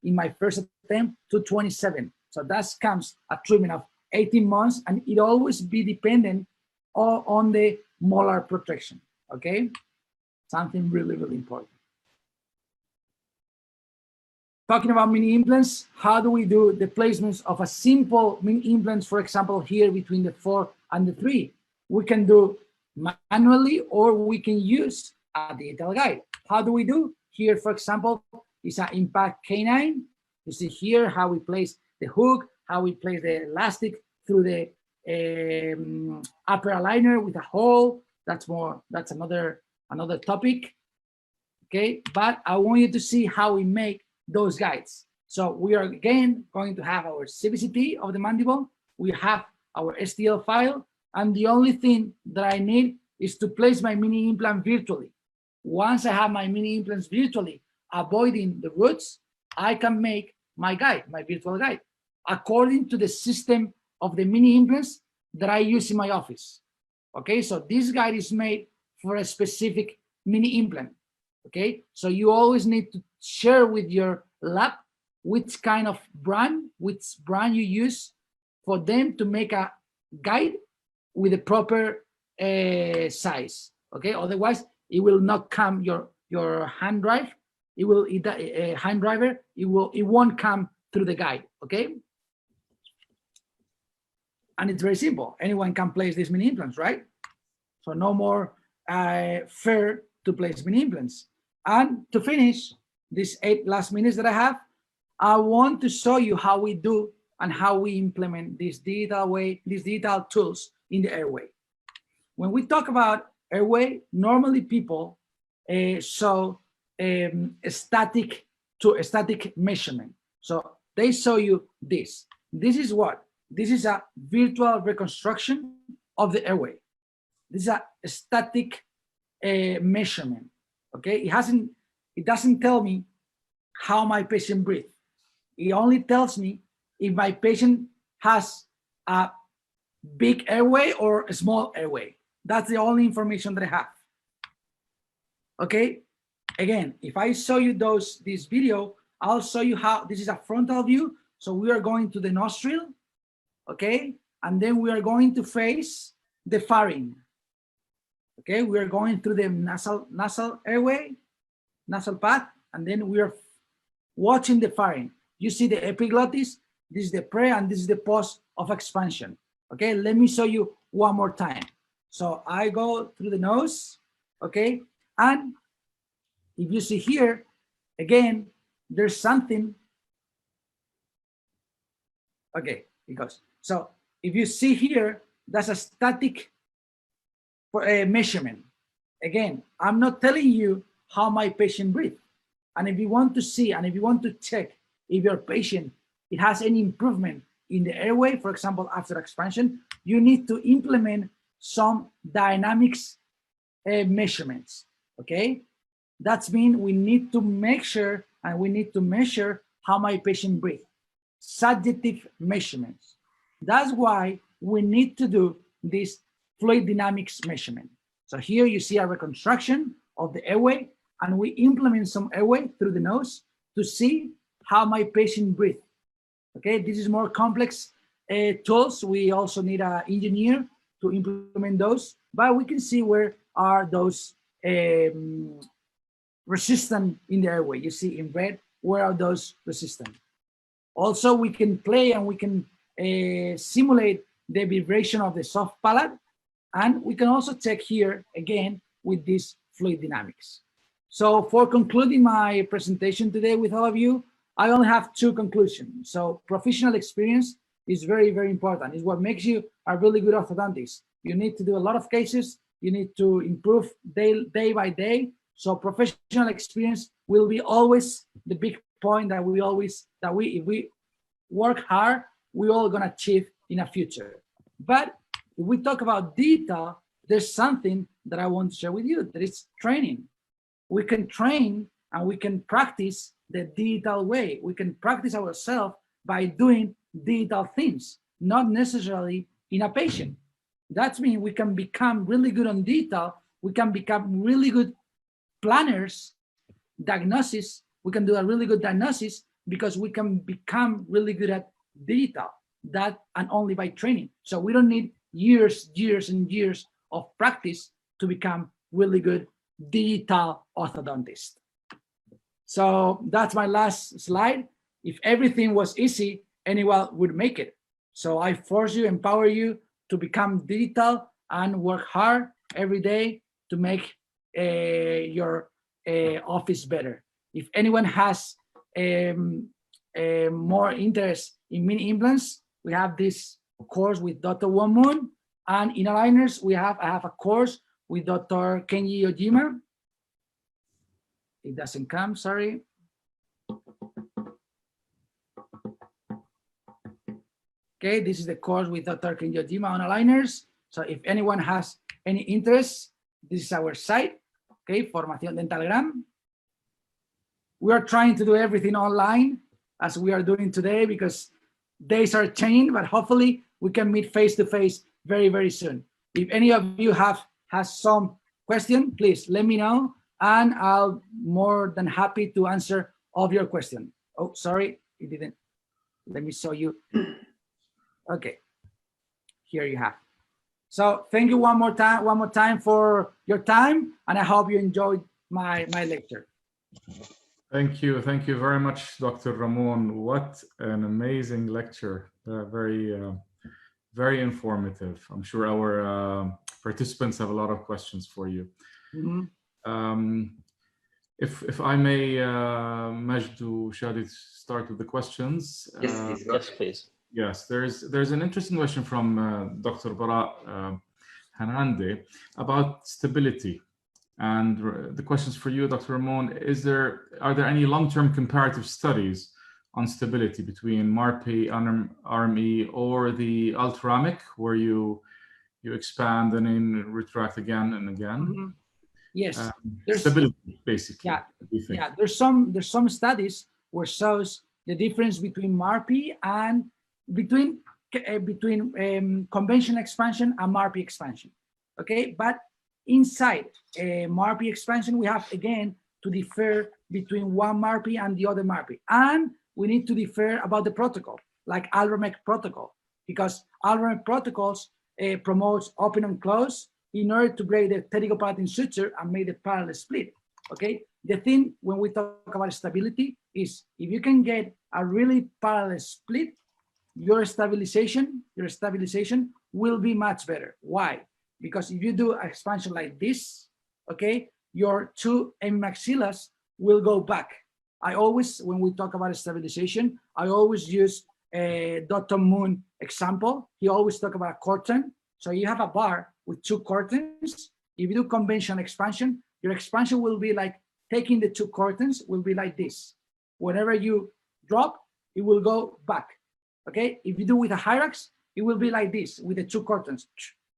in my first attempt to 27. So that comes a treatment of 18 months, and it always be dependent on the molar protection. Okay, something really, really important. Talking about mini implants, how do we do the placements of a simple mini implants? For example, here between the 4 and the 3, we can do manually, or we can use a digital guide. How do we do? Here, for example, is an impact canine. You see here how we place the hook, how we place the elastic through the upper aligner with a hole. That's another topic. Okay, but I want you to see how we make those guides. So we are again going to have our CBCT of the mandible. We have our STL file. And the only thing that I need is to place my mini implant virtually. Once I have my mini implants virtually, avoiding the roots, I can make my guide, my virtual guide, according to the system of the mini implants that I use in my office. Okay, so this guide is made for a specific mini implant. Okay, so you always need to share with your lab which kind of brand, you use for them to make a guide with the proper size. Okay, otherwise it will not come your hand drive. It won't come through the guide. Okay, and it's very simple. Anyone can place these mini implants, right? So no more fair to place mini implants. And to finish these 8 last minutes that I have, I want to show you how we do and how we implement these digital tools in the airway. When we talk about airway, normally people show static measurement. So they show you this. This is what? This is a virtual reconstruction of the airway. This is a static measurement. Okay, it doesn't tell me how my patient breathes. It only tells me if my patient has a big airway or a small airway. That's the only information that I have. Okay, again, if I show you this video, I'll show you how this is a frontal view. So we are going to the nostril, okay, and then we are going to face the pharynx. Okay, we are going through the nasal airway, nasal path, and then we are watching the pharynx. You see the epiglottis, this is the pre and this is the post of expansion. Okay, let me show you one more time. So I go through the nose, okay, and if you see here, again, there's something. Okay, it goes. So if you see here, that's a static measurement. Again, I'm not telling you how my patient breathes. And if you want to see, and if you want to check if your patient, it has any improvement in the airway, for example, after expansion, you need to implement some dynamics measurements, okay? That means we need to make sure, and we need to measure how my patient breathes. Subjective measurements. That's why we need to do this fluid dynamics measurement. So here you see a reconstruction of the airway, and we implement some airway through the nose to see how my patient breathes. Okay, this is more complex tools. We also need an engineer to implement those, but we can see where are those resistant in the airway. You see in red, where are those resistant? Also, we can play and we can simulate the vibration of the soft palate, and we can also check here again with this fluid dynamics. So for concluding my presentation today with all of you, I only have two conclusions. So professional experience is very, very important. It's what makes you a really good orthodontist. You need to do a lot of cases. You need to improve day by day. So professional experience will be always the big point that if we work hard, we're all gonna achieve in the future. But if we talk about digital, there's something that I want to share with you, that is training. We can train and we can practice the digital way. We can practice ourselves by doing digital things, not necessarily in a patient. That means we can become really good on digital. We can become really good planners, diagnosis. We can do a really good diagnosis because we can become really good at digital, that and only by training. So we don't need years and years of practice to become really good digital orthodontist. So that's my last slide. If everything was easy, anyone would make it. So I force you, empower you to become digital and work hard every day to make your office better. If anyone has more interest in mini implants, we have this course with Dr. Wamun, and in aligners, I have a course with Dr. Kenji Ojima. It doesn't come, sorry. Okay, this is the course with Dr. Kenji Ojima on aligners. So if anyone has any interest, this is our site, okay, Formación Dentalgram. We are trying to do everything online as we are doing today because days are changing, but hopefully we can meet face to face very, very soon. If any of you has some question, please let me know, and I'll more than happy to answer all of your questions. Oh, sorry, it didn't. Let me show you. Okay, here you have. So thank you one more time for your time, and I hope you enjoyed my lecture. Thank you very much, Dr. Ramon. What an amazing lecture! Very informative. I'm sure our participants have a lot of questions for you. Mm-hmm. If I may, Majdu, shall we start with the questions? Yes, please. Yes, please. Yes, there's an interesting question from Dr. Bara Hanande about stability. And the questions for you, Dr. Ramon, are there any long-term comparative studies on stability between MARPI, RME, or the ultramic, where you expand and then retract again and again? Yes, there's stability basically. Yeah. There's some studies where shows the difference between MARPI and between conventional expansion and MARPI expansion. Okay, but inside MARPI expansion, we have again to differ between one MARPI and the other MARPI, and we need to differ about the protocol, like Alramec protocol, because Alramec protocols promotes open and close in order to break the pterygopalatine suture and make the parallel split. Okay, the thing when we talk about stability is if you can get a really parallel split, your stabilization will be much better. Why? Because if you do expansion like this, okay, your two maxillas will go back. I always, when we talk about stabilization, I always use Dr. Moon example. He always talk about a curtain. So you have a bar with two curtains. If you do conventional expansion, your expansion will be like taking the two curtains will be like this. Whenever you drop, it will go back. Okay, if you do with a Hyrax, it will be like this with the two curtains.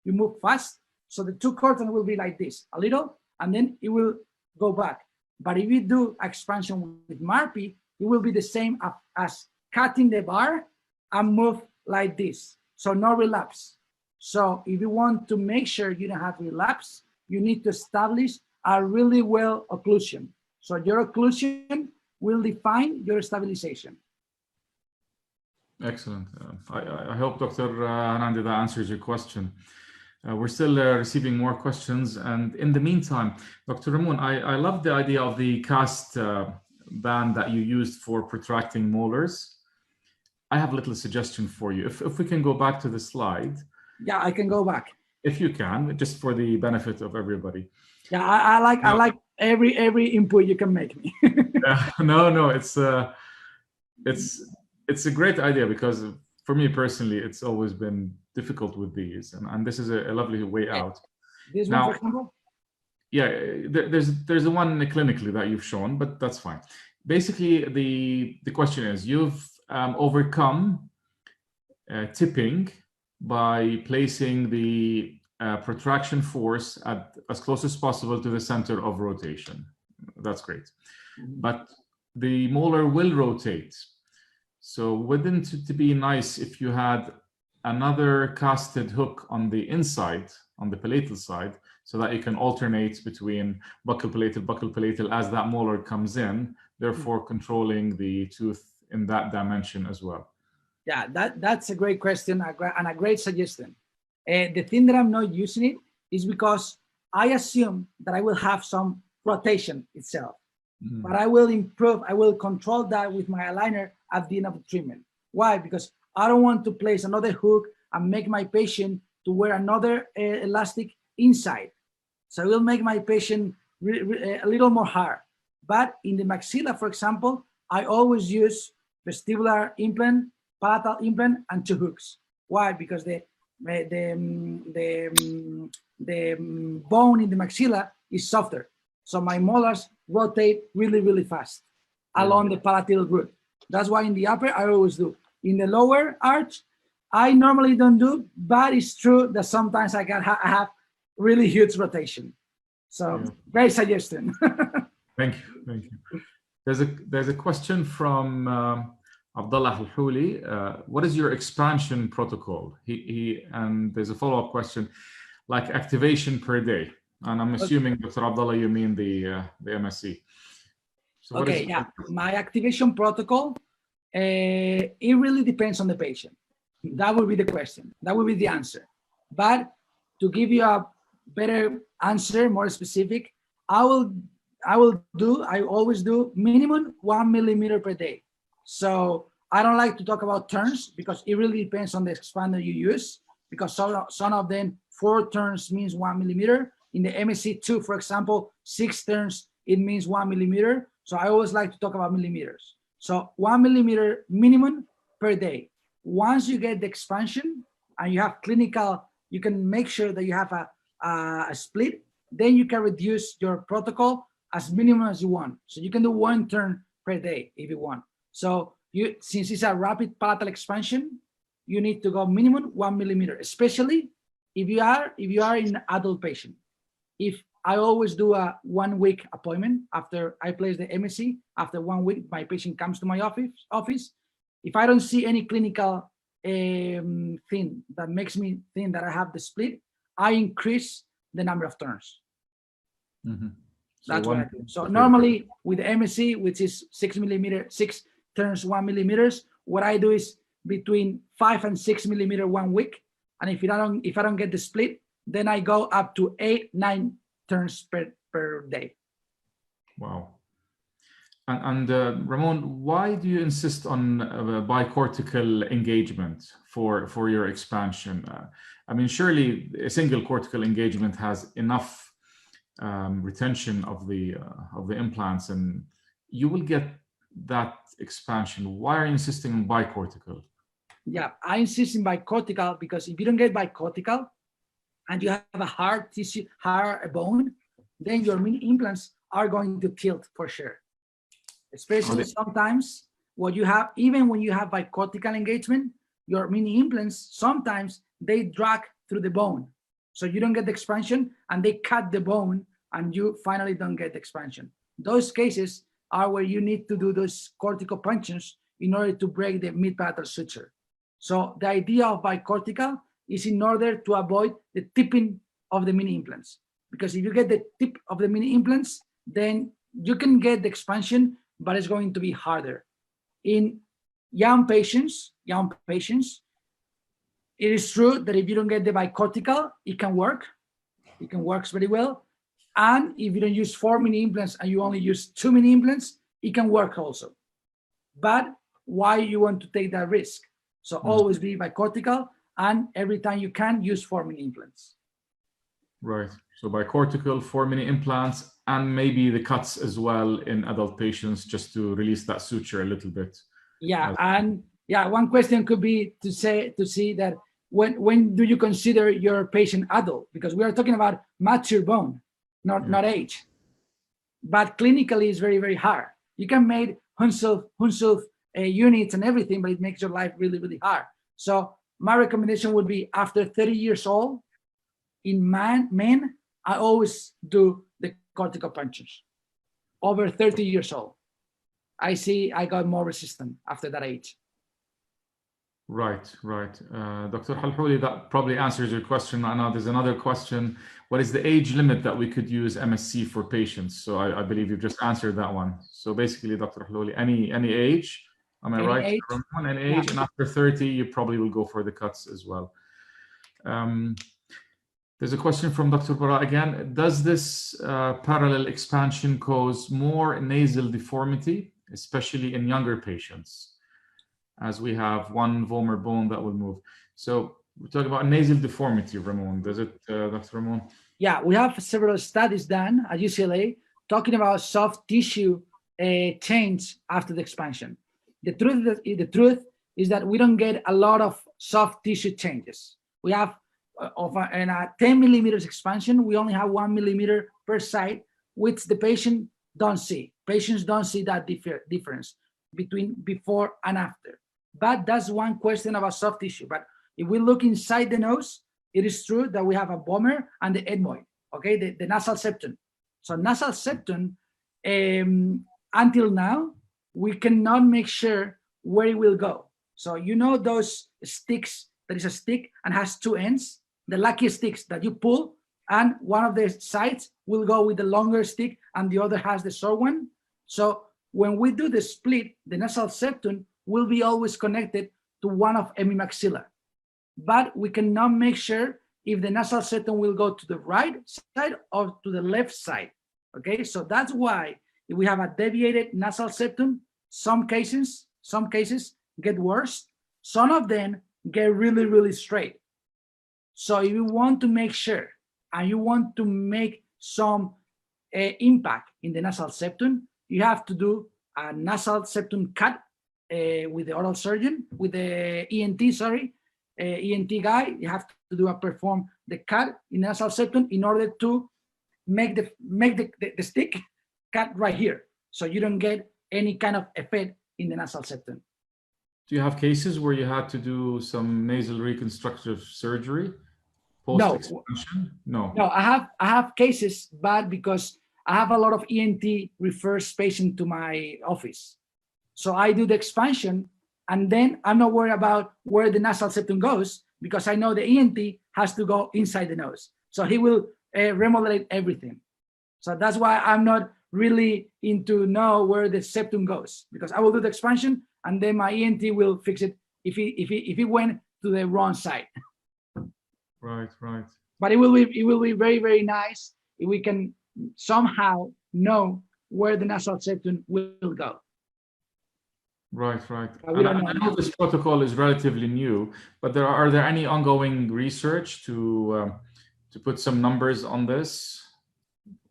You move fast, so the two curtains will be like this, a little, and then it will go back. But if you do expansion with MARPI, it will be the same as cutting the bar and move like this, so no relapse. So if you want to make sure you don't have relapse, you need to establish a really well occlusion. So your occlusion will define your stabilization. Excellent. I hope Dr. Hanandi, that answers your question. We're still receiving more questions. And in the meantime, Dr. Ramon, I love the idea of the cast band that you used for protracting molars. I have a little suggestion for you. If we can go back to the slide. Yeah, I can go back. If you can, just for the benefit of everybody. Yeah, I like every input you can make me. No, it's a great idea because for me personally, it's always been difficult with these, and this is a lovely way out. This one, for example? Yeah, there's the one clinically that you've shown, but that's fine. Basically, the question is, you've overcome tipping by placing the protraction force at as close as possible to the center of rotation. That's great. But the molar will rotate. So wouldn't it be nice if you had another casted hook on the inside, on the palatal side, so that you can alternate between buccal palatal as that molar comes in, therefore controlling the tooth in that dimension as well? Yeah, that's a great question and a great suggestion. The thing that I'm not using it is because I assume that I will have some rotation itself, but I will improve, I will control that with my aligner at the end of the treatment. Why? Because I don't want to place another hook and make my patient to wear another elastic inside. So it will make my patient a little more hard. But in the maxilla, for example, I always use vestibular implant, palatal implant, and two hooks. Why? Because the bone in the maxilla is softer. So my molars rotate really, really fast along the palatal route. That's why in the upper, I always do. In the lower arch, I normally don't do, but it's true that sometimes I have really huge rotation. So great suggestion. Thank you. There's a question from Abdullah Al-Huli. What is your expansion protocol? And there's a follow-up question, like activation per day. And I'm assuming, Dr. Abdullah, you mean the MSc. So my activation protocol, it really depends on the patient. That would be the question. That would be the answer. But to give you a better answer, more specific, I always do minimum 1 millimeter per day. So I don't like to talk about turns because it really depends on the expander you use, because some of them 4 turns means 1 millimeter. In the MSc2, for example, 6 turns, it means 1 millimeter. So I always like to talk about millimeters. So 1 millimeter minimum per day. Once you get the expansion and you have clinical, you can make sure that you have a split, then you can reduce your protocol as minimum as you want. So you can do 1 turn per day if you want. So since it's a rapid palatal expansion, you need to go minimum 1 millimeter, especially if you are in adult patient. If I always do a 1 week appointment after I place the MSc, after 1 week, my patient comes to my office. If I don't see any clinical thing that makes me think that I have the split, I increase the number of turns. Mm-hmm. That's what I do. So normally with the MSc, which is 6 turns 1 millimeters, what I do is between 5 and 6 millimeter 1 week. And if I don't get the split, then I go up to 8, 9 turns per day. Wow. And Ramon, why do you insist on bicortical engagement for your expansion? I mean, surely a single cortical engagement has enough retention of the implants, and you will get that expansion. Why are you insisting on bicortical? Yeah, I insist in bicortical because if you don't get bicortical and you have a hard tissue, hard bone, then your mini implants are going to tilt for sure. Especially sometimes what you have, even when you have bicortical engagement, your mini implants, sometimes they drag through the bone. So you don't get the expansion and they cut the bone and you finally don't get the expansion. Those cases are where you need to do those cortical punctures in order to break the mid-palatal suture. So the idea of bicortical is in order to avoid the tipping of the mini implants. Because if you get the tip of the mini implants, then you can get the expansion, but it's going to be harder. In young patients, it is true that if you don't get the bicortical, it can work. It can work very well. And if you don't use 4 mini implants and you only use 2 mini implants, it can work also. But why you want to take that risk? So always be bicortical, and every time you can, use 4 mini implants. Right. So bicortical, 4 mini implants, and maybe the cuts as well in adult patients, just to release that suture a little bit. Yeah, and yeah, one question could be to see that when do you consider your patient adult? Because we are talking about mature bone, not age. But clinically, it's very, very hard. You can make Hunself units and everything, but it makes your life really, really hard. So my recommendation would be after 30 years old, in men, I always do the cortical punctures. Over 30 years old, I see I got more resistant after that age. Right. Dr. Halhouli, that probably answers your question. Now there's another question. What is the age limit that we could use MSc for patients? So I believe you've just answered that one. So basically, Dr. Halhouli, any age, am I right? Age. Any age, yeah. And after 30, you probably will go for the cuts as well. There's a question from Dr. Bara again. Does this parallel expansion cause more nasal deformity, especially in younger patients, as we have one vomer bone that will move? So we're talking about nasal deformity, Ramon. Does it, Dr. Ramon? Yeah, we have several studies done at UCLA talking about soft tissue change after the expansion. The truth is that we don't get a lot of soft tissue changes. We have in a 10 millimeters expansion, we only have 1 millimeter per side, which the patient don't see. Patients don't see that difference between before and after. But that's one question about soft tissue. But if we look inside the nose, it is true that we have a vomer and the ethmoid, okay, the nasal septum. So nasal septum, until now, we cannot make sure where it will go. So you know those sticks, there is a stick and has 2 ends, the lucky sticks that you pull, and one of the sides will go with the longer stick and the other has the short one. So when we do the split, the nasal septum will be always connected to one of hemimaxilla. But we cannot make sure if the nasal septum will go to the right side or to the left side. Okay, so that's why if we have a deviated nasal septum, some cases get worse. Some of them get really, really straight. So if you want to make sure and you want to make some impact in the nasal septum, you have to do a nasal septum cut with the oral surgeon, with the ENT guy. You have to perform the cut in nasal septum in order to make the stick cut right here, so you don't get any kind of effect in the nasal septum. Do you have cases where you had to do some nasal reconstructive surgery No. post-expansion? No. No, I have cases, but because I have a lot of ENT refers patient to my office. So I do the expansion, and then I'm not worried about where the nasal septum goes, because I know the ENT has to go inside the nose. So he will remodel everything. So that's why I'm not really into know where the septum goes, because I will do the expansion and then my ENT will fix it if he went to the wrong side. Right, right. But it will be very, very nice if we can somehow know where the nasal septum will go. Right, right. And I know this protocol is relatively new, but are there any ongoing research to put some numbers on this?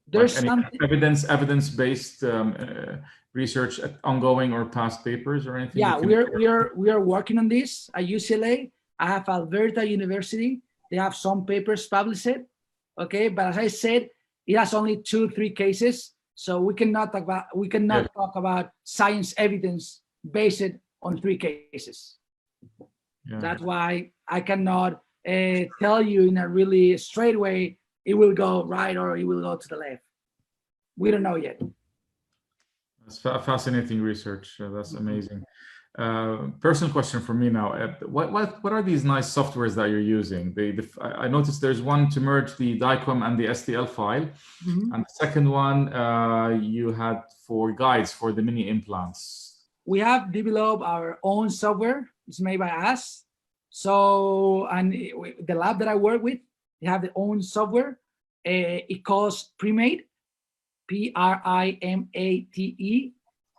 There's like some evidence-based research ongoing or past papers or anything? Yeah, we are working on this at UCLA. I have Alberta University. They have some papers published. Okay, but as I said, it has only 2-3 cases, so we cannot talk about science evidence based on 3 cases. Yeah. That's why I cannot tell you in a really straight way it will go right or it will go to the left. We don't know yet. That's fascinating research. That's amazing. Personal question for me now. What are these nice softwares that you're using? I noticed there's one to merge the DICOM and the STL file, and the second one you had for guides for the mini implants. We have developed our own software. It's made by us. So, and the lab that I work with, they have their own software. It calls Primate, Primate.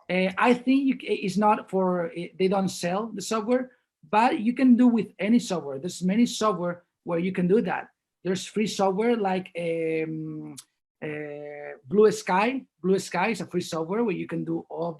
I think it's not for, they don't sell the software, but you can do with any software. There's many software where you can do that. There's free software like Blue Sky. Blue Sky is a free software where you can do all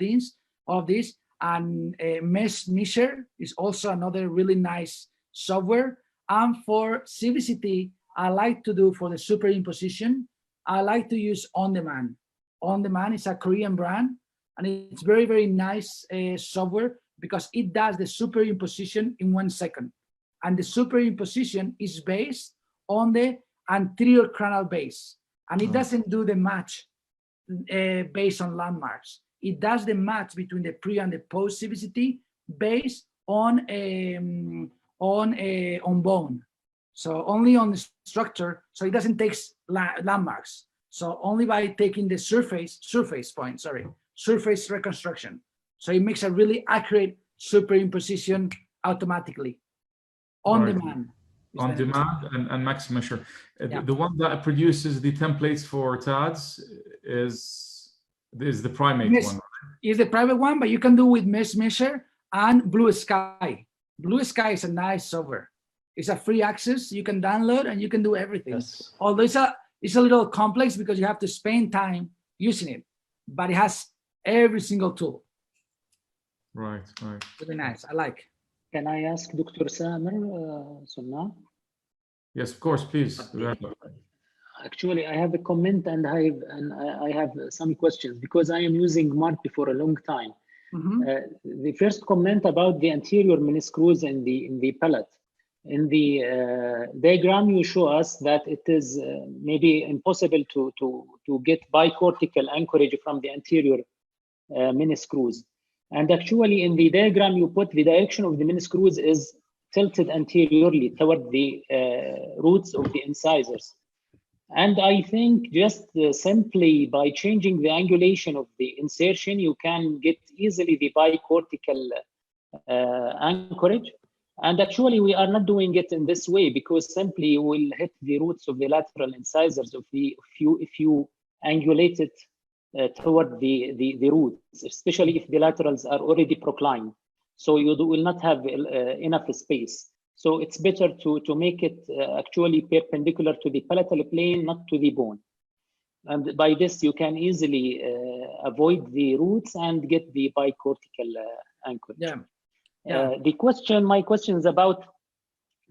of this. And Mesh Measure is also another really nice software. And for CVCT, I like to do for the superimposition, I like to use On Demand. On Demand is a Korean brand, and it's very, very nice software because it does the superimposition in 1 second. And the superimposition is based on the anterior cranial base. And it doesn't do the match based on landmarks. It does the match between the pre and the post CVCT based on bone. So only on the structure. So it doesn't take landmarks. So only by taking the surface reconstruction. So it makes a really accurate superimposition automatically on demand. On demand and Max Measure. The one that produces the templates for TADS is the Primate one. Is the private one, but you can do with Mesh Measure and Blue Sky. Blue Sky is a nice software. It's a free access. You can download and you can do everything. Yes. Although it's a little complex because you have to spend time using it, but it has every single tool. Right. Really nice. I like. Can I ask Dr. Samer Sunna? Yes, of course, please. Actually, I have a comment and I have some questions because I am using Marpi for a long time. The first comment about the anterior mini screws in the palate. In the diagram, you show us that it is maybe impossible to get bicortical anchorage from the anterior mini screws. And actually, in the diagram, you put the direction of the mini screws is tilted anteriorly toward the roots of the incisors. And I think just simply by changing the angulation of the insertion, you can get easily the bicortical anchorage. And actually, we are not doing it in this way because simply you will hit the roots of the lateral incisors if you angulate it toward the roots, especially if the laterals are already proclined. So you will not have enough space. So it's better to make it actually perpendicular to the palatal plane, not to the bone. And by this, you can easily avoid the roots and get the bicortical anchorage. Yeah. My question is about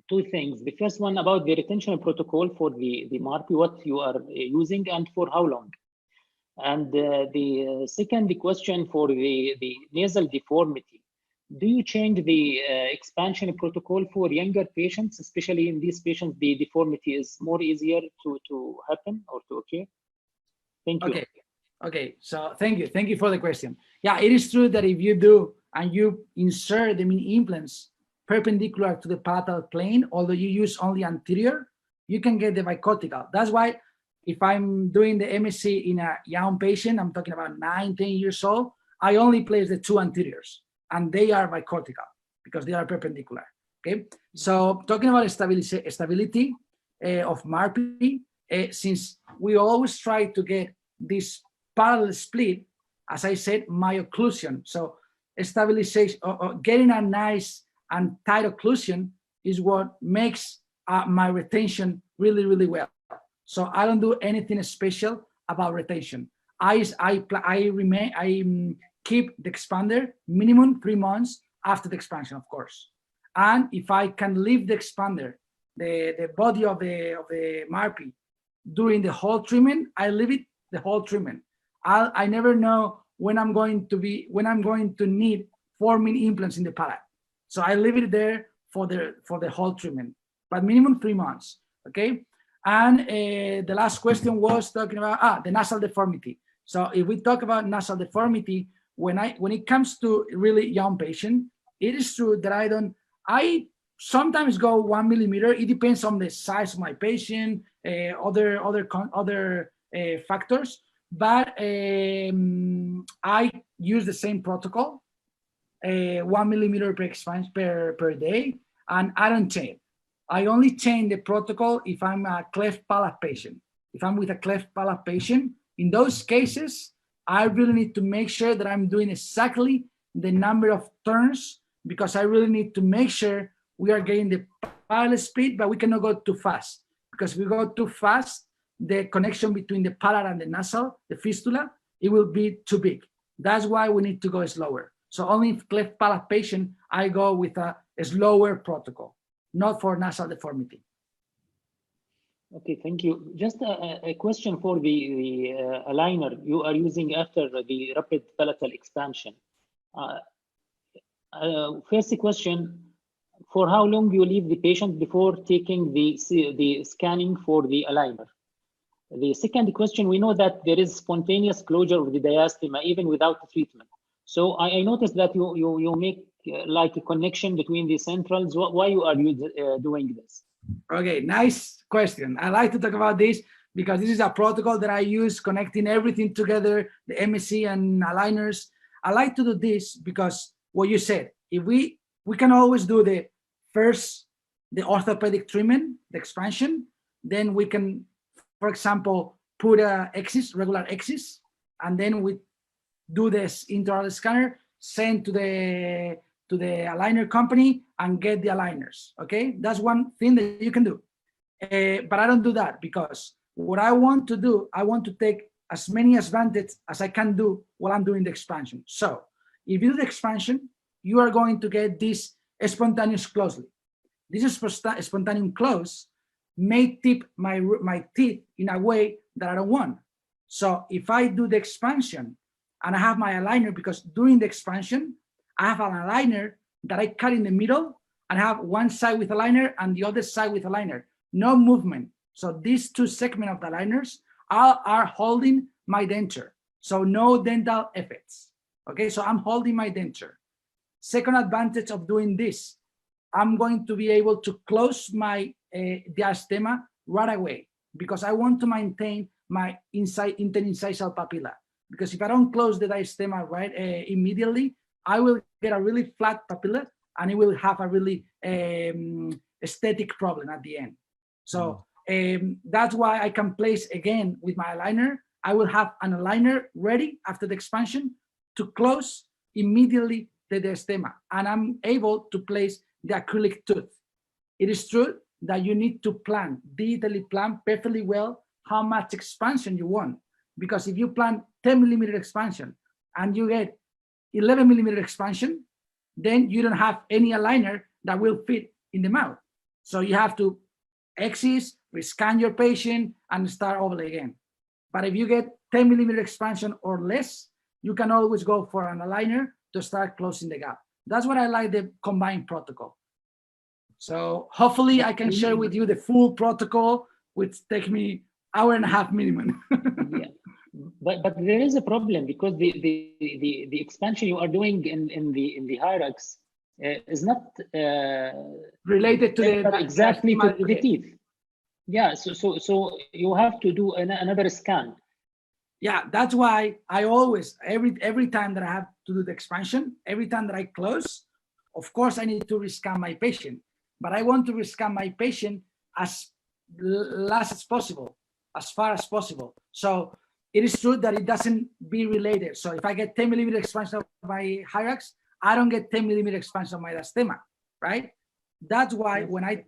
2 things. The first one about the retention protocol for the Marpi, what you are using and for how long. And the second question for the nasal deformity. do you change the expansion protocol for younger patients, especially in these patients the deformity is more easier to happen or to occur? Thank you. Okay, so thank you for the question. Yeah, it is true that if you do and you insert the mini implants perpendicular to the palatal plane, although you use only anterior, you can get the bicortical. That's why if I'm doing the MSc in a young patient, I'm talking about 9, 10 years old, I only place the 2 anteriors and they are bicortical because they are perpendicular, okay? So talking about stability of MARPI, since we always try to get this parallel split, as I said, my occlusion. So stabilization, getting a nice and tight occlusion is what makes my retention really, really well. So I don't do anything special about retention. I keep the expander minimum 3 months after the expansion, of course. And if I can leave the expander, the body of the MARPI during the whole treatment, I leave it the whole treatment. I never know when I'm going to need 4 mini implants in the palate. So I leave it there for the whole treatment, but minimum 3 months, okay? And the last question was talking about the nasal deformity. So if we talk about nasal deformity, when it comes to really young patient, it is true that I sometimes go 1 millimeter. It depends on the size of my patient, other factors. But I use the same protocol, 1 millimeter per expansion per day, and I don't change. I only change the protocol if I'm a cleft palate patient. If I'm with a cleft palate patient, in those cases, I really need to make sure that I'm doing exactly the number of turns, because I really need to make sure we are getting the parallel speed, but we cannot go too fast, because if we go too fast, the connection between the palate and the nasal, the fistula, it will be too big. That's why we need to go slower. So only in cleft palate patient, I go with a slower protocol, not for nasal deformity. Okay, thank you. Just a question for the aligner you are using after the rapid palatal expansion. First question, for how long you leave the patient before taking the scanning for the aligner? The second question, we know that there is spontaneous closure of the diastema even without the treatment. So I noticed that you make like a connection between the centrals. Why you are doing this? Okay, nice question. I like to talk about this because this is a protocol that I use connecting everything together, the MSc and aligners. I like to do this because what you said, if we can always do the orthopedic treatment, the expansion, then we can, for example, put a regular axis, and then we do this intraoral scanner, send to the aligner company and get the aligners, okay? That's one thing that you can do. But I don't do that because what I want to do, I want to take as many advantages as I can do while I'm doing the expansion. So if you do the expansion, you are going to get this spontaneous closely. This spontaneous close may tip my teeth in a way that I don't want. So if I do the expansion and I have my aligner, because during the expansion, I have an aligner that I cut in the middle and have one side with aligner and the other side with aligner, no movement. So these two segments of the aligners are holding my denture. So no dental effects. Okay, so I'm holding my denture. Second advantage of doing this, I'm going to be able to close my diastema right away because I want to maintain my interincisal papilla. Because if I don't close the diastema right immediately, I will get a really flat papilla and it will have a really aesthetic problem at the end. So that's why I can place again with my aligner. I will have an aligner ready after the expansion to close immediately the diastema, and I'm able to place the acrylic tooth. It is true that you need to plan, digitally plan perfectly well how much expansion you want. Because if you plan 10 millimeter expansion and you get 11 millimeter expansion, then you don't have any aligner that will fit in the mouth. So you have to exit, rescan your patient, and start over again. But if you get 10 millimeter expansion or less, you can always go for an aligner to start closing the gap. That's what I like, the combined protocol. So hopefully I can share with you the full protocol, which take me hour and a half minimum. Yeah. But there is a problem, because the expansion you are doing in the hierarchs is not related to the exactly to the teeth. Yeah, so you have to do another scan. Yeah, that's why I always, every time that I have to do the expansion, every time that I close, of course I need to rescan my patient, but I want to rescan my patient as last as possible, as far as possible. So it is true that it doesn't be related. So if I get 10 millimeter expansion of my hierarchs, I don't get 10 millimeter expansion of my diastema, right? That's why when I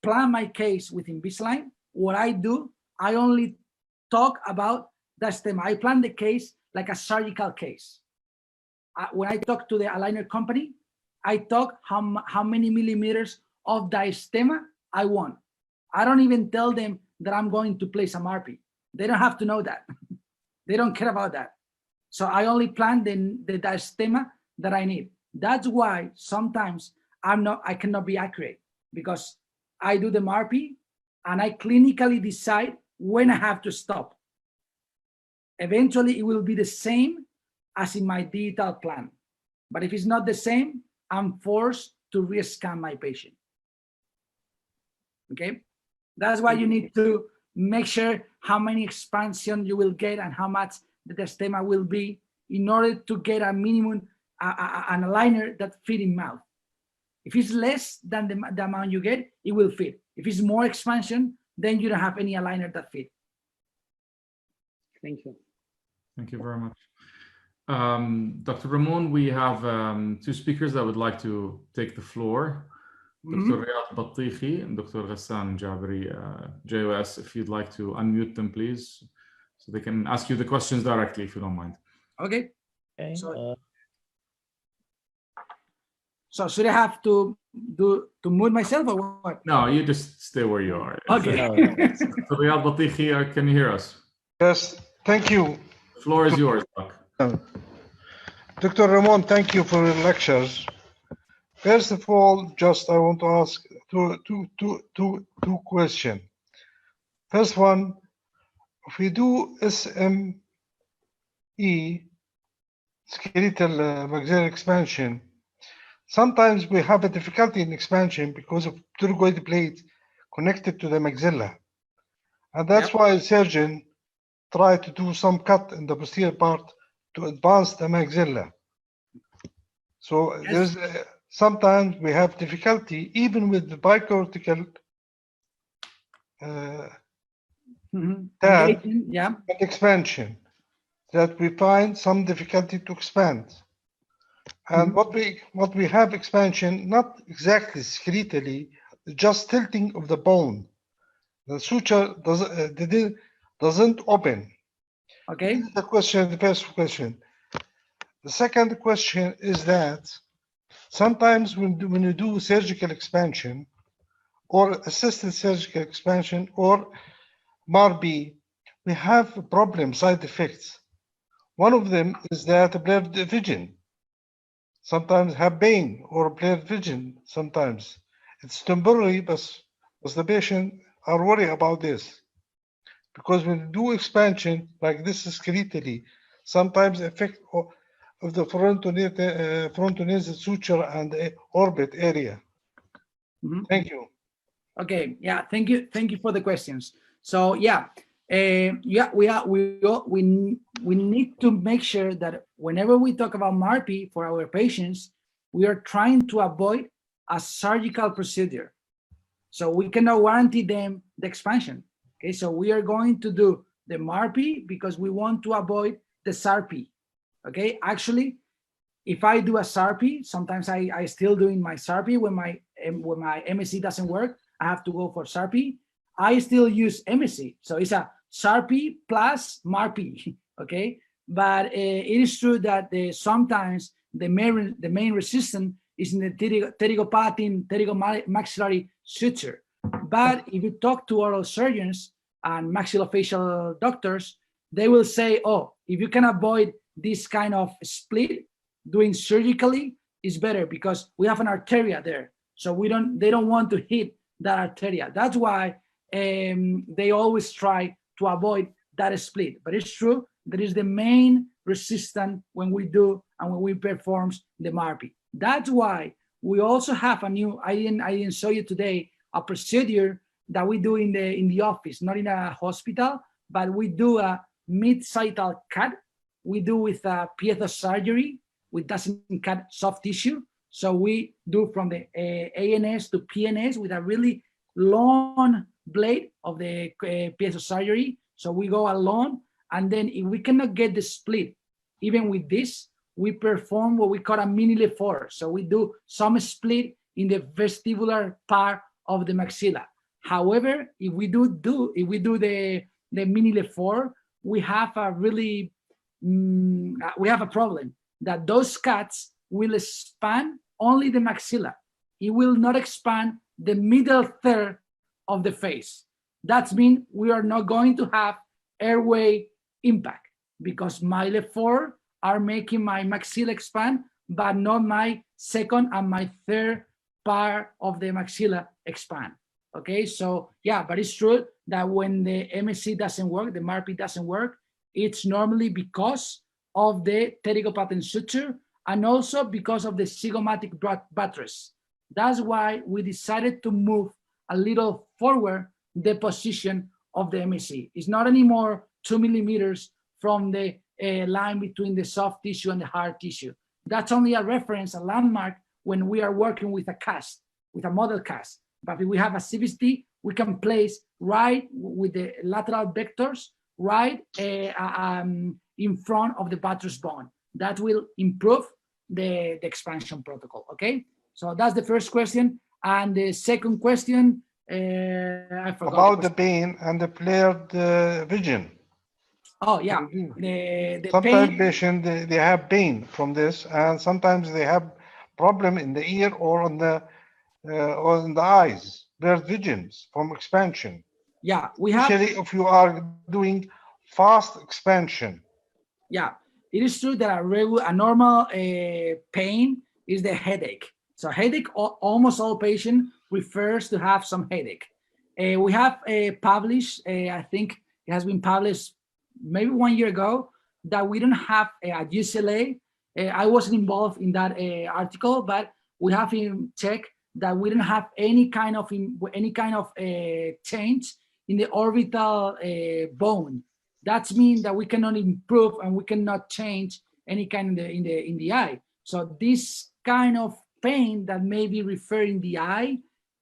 plan my case with Invisalign, what I do, I only talk about diastema. I plan the case like a surgical case. When I talk to the aligner company, I talk how many millimeters of diastema I want. I don't even tell them that I'm going to place a MRP. They don't have to know that. They don't care about that. So I only plan the diastema that I need. That's why sometimes I cannot be accurate, because I do the MRP and I clinically decide when I have to stop. Eventually it will be the same as in my digital plan. But if it's not the same, I'm forced to rescan my patient. Okay? That's why you need to make sure how many expansion you will get and how much the diastema will be in order to get a minimum, an aligner that fit in mouth. If it's less than the amount you get, it will fit. If it's more expansion, then you don't have any aligner that fit. Thank you. Thank you very much. Dr. Ramon, we have two speakers that would like to take the floor. Dr. Riyad Battihi and Dr. Ghassan Jabri, JOS, if you'd like to unmute them, please, so they can ask you the questions directly, if you don't mind. Okay. So should I have to mute myself or what? No, you just stay where you are. Okay. Dr. Riyad Battihi, can you hear us? Yes, thank you. The floor is yours, Doc. Dr. Ramon, thank you for your lectures. First of all, I want to ask two questions. First one, if we do SME, skeletal maxillary expansion, sometimes we have a difficulty in expansion because of pterygoid plate connected to the maxilla. And that's why a surgeon try to do some cut in the posterior part to advance the maxilla. So there's sometimes we have difficulty even with the bicortical tab expansion, that we find some difficulty to expand. And what we have expansion, not exactly skeletally, just tilting of the bone. The suture doesn't open. Okay. The first question. The second question is that sometimes when you do surgical expansion or assisted surgical expansion or MRB, we have problem side effects. One of them is that blurred vision. Sometimes have pain or blurred vision. Sometimes it's temporary, but the patient are worried about this. Because when you do expansion like this skeletally, sometimes effect of the frontonasal suture and the orbit area. Thank you. Okay. Yeah. Thank you for the questions. So we need to make sure that whenever we talk about MRP for our patients, we are trying to avoid a surgical procedure. So we cannot guarantee them the expansion. Okay, so we are going to do the MRP because we want to avoid the SARP. Okay, actually, if I do a SARP, sometimes I still doing my SARP when my MSc doesn't work. I have to go for SARP. I still use MSc, so it's a SARP plus MRP. Okay, but it is true that sometimes the main resistance is in the pterygomaxillary suture. But if you talk to oral surgeons and maxillofacial doctors, they will say, oh, if you can avoid this kind of split doing surgically, is better because we have an arteria there. So they don't want to hit that arteria. That's why they always try to avoid that split. But it's true, that is the main resistance when we do and when we perform the MARPI. That's why we also have a new, I didn't show you today, a procedure that we do in the office, not in a hospital, but we do a mid-sital cut. We do with a piezo surgery, which doesn't cut soft tissue. So we do from the ANS to PNS with a really long blade of the piezo surgery. So we go along, and then if we cannot get the split, even with this, we perform what we call a mini lefort. So we do some split in the vestibular part of the maxilla. However, if we do the mini lefort, we have a really we have a problem that those cuts will expand only the maxilla. It will not expand the middle third of the face. That means we are not going to have airway impact because my lefort are making my maxilla expand, but not my second and my third part of the maxilla expand. Okay, so yeah, but it's true that when the MSC doesn't work, the MARPI doesn't work, it's normally because of the pterygopatent suture and also because of the zygomatic buttress. That's why we decided to move a little forward the position of the MSC. It's not anymore 2 millimeters from the line between the soft tissue and the hard tissue. That's only a reference, a landmark when we are working with a cast, with a model cast. But if we have a CVST, we can place right with the lateral vectors, right in front of the buttress bone. That will improve the expansion protocol, okay? So that's the first question. And the second question, I forgot. About the pain and the flared vision. Oh, yeah. The sometimes pain, patients, they have pain from this, and sometimes they have problem in the ear or in the eyes, blurred visions from expansion. yeah, we have. Especially if you are doing fast expansion. Yeah, it is true that a normal pain is the headache. So headache, almost all patients refers to have some headache. We have published, I think it has been published maybe 1 year ago, that we don't have at UCLA. I wasn't involved in that article, but we have checked that we don't have any kind of change in the orbital bone. That means that we cannot improve and we cannot change any kind in the eye. So this kind of pain that may be referred in the eye,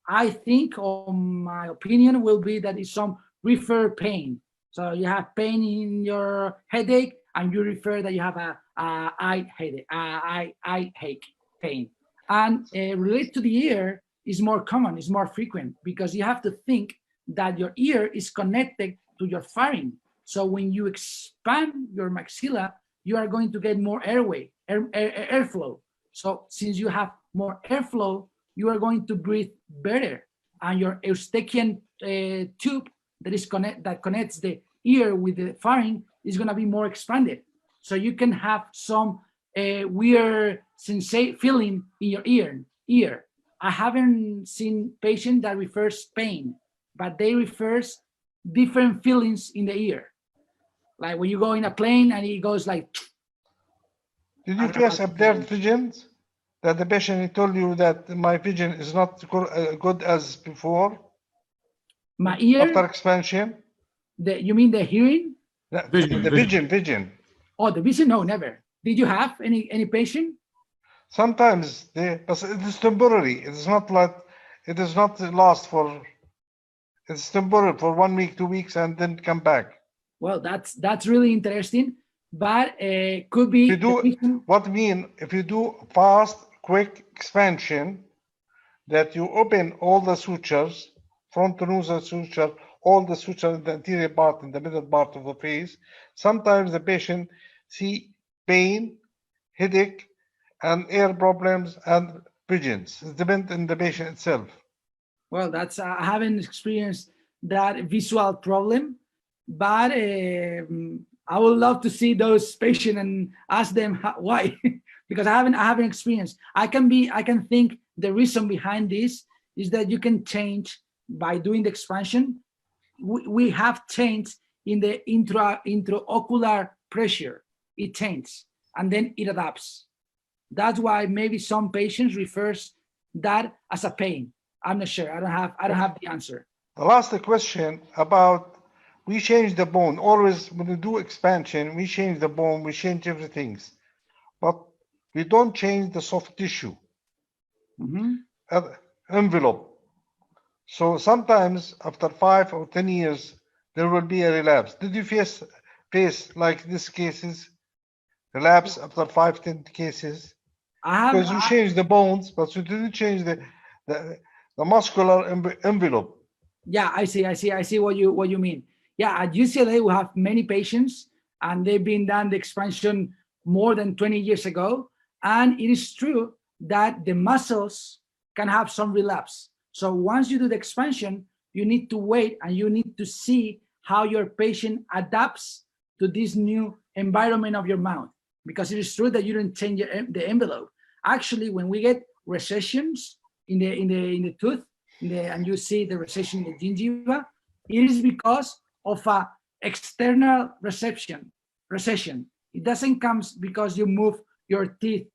I think, or my opinion, will be that it's some refer pain. So you have pain in your headache, and you refer that you have a eye headache, eye ache pain. And related to the ear is more common, is more frequent, because you have to think that your ear is connected to your pharynx. So when you expand your maxilla, you are going to get more airway, airflow. So since you have more airflow, you are going to breathe better, and your Eustachian tube that connects the ear with the pharynx is going to be more expanded. So you can have some weird feeling in your ear. I haven't seen patient that refers pain, but they refers different feelings in the ear. Like when you go in a plane and it goes like. Did you face blurred visions? That the patient told you that my vision is not good as before? My ear? After expansion? You mean the hearing? Vision. Oh, the vision? No, never. Did you have any patient? Sometimes, but it is temporary. It is not like, it is not last for, it's temporary for 1 week, 2 weeks, and then come back. Well, that's really interesting, but could be. If you do fast, quick expansion, that you open all the sutures, front to nasal suture, all the suture in the anterior part, in the middle part of the face, sometimes the patient see pain, headache, and ear problems and visions. It depends on the patient itself. Well, that's I haven't experienced that visual problem, but I would love to see those patients and ask them why. because I haven't experienced. I can think the reason behind this is that you can change by doing the expansion. We have changed in the intraocular pressure. It changes and then it adapts. That's why maybe some patients refers that as a pain. I'm not sure. I don't have the answer. The last question about we change the bone. Always when we do expansion, we change the bone, we change everything. But we don't change the soft tissue envelope. So sometimes after 5 or 10 years, there will be a relapse. Did you face like these cases? Relapse after 5, 10 cases? Because you changed the bones, but you didn't change the muscular envelope. Yeah, I see what you mean. Yeah, at UCLA we have many patients, and they've been done the expansion more than 20 years ago, and it is true that the muscles can have some relapse. So once you do the expansion, you need to wait and you need to see how your patient adapts to this new environment of your mouth, because it is true that you don't change the envelope. Actually, when we get recessions in the tooth, and you see the recession in the gingiva, it is because of a external recession. It doesn't come because you move your teeth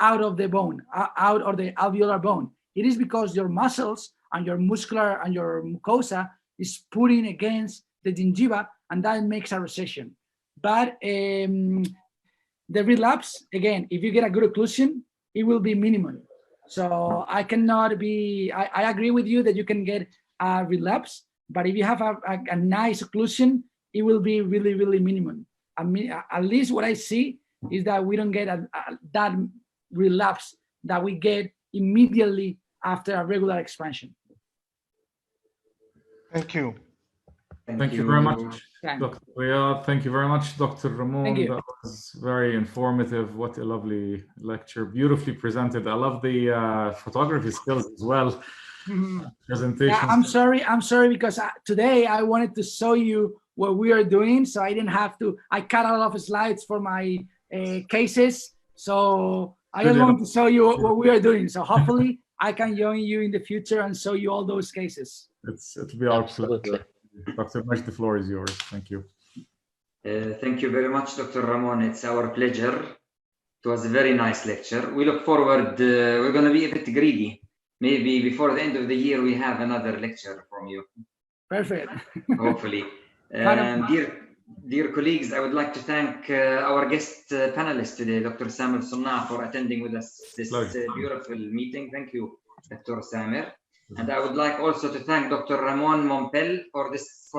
out of the bone, out of the alveolar bone. It is because your muscles and your muscular and your mucosa is putting against the gingiva, and that makes a recession. But the relapse, again, if you get a good occlusion, it will be minimum. So I cannot be, I agree with you that you can get a relapse, but if you have a nice occlusion, it will be really, really minimum. I mean, at least what I see is that we don't get that relapse that we get immediately after a regular expansion. Thank you. Thank you very much, Dr. Riyad. Thank you very much, Dr. Ramon. That was very informative. What a lovely lecture. Beautifully presented. I love the photography skills as well. Presentation. Yeah, I'm sorry because today I wanted to show you what we are doing, so I didn't have to. I cut a lot of slides for my cases, so I just want to show you what we are doing. So hopefully I can join you in the future and show you all those cases. It'll be our pleasure. Dr. Majd, the floor is yours. Thank you. Thank you very much, Dr. Ramon. It's our pleasure. It was a very nice lecture. We look forward. We're going to be a bit greedy. Maybe before the end of the year, we have another lecture from you. Perfect. Hopefully. Dear colleagues, I would like to thank our guest panelist today, Dr. Samir Sunnah, for attending with us this beautiful meeting. Thank you, Dr. Samir. And I would like also to thank Dr. Ramon Mompel for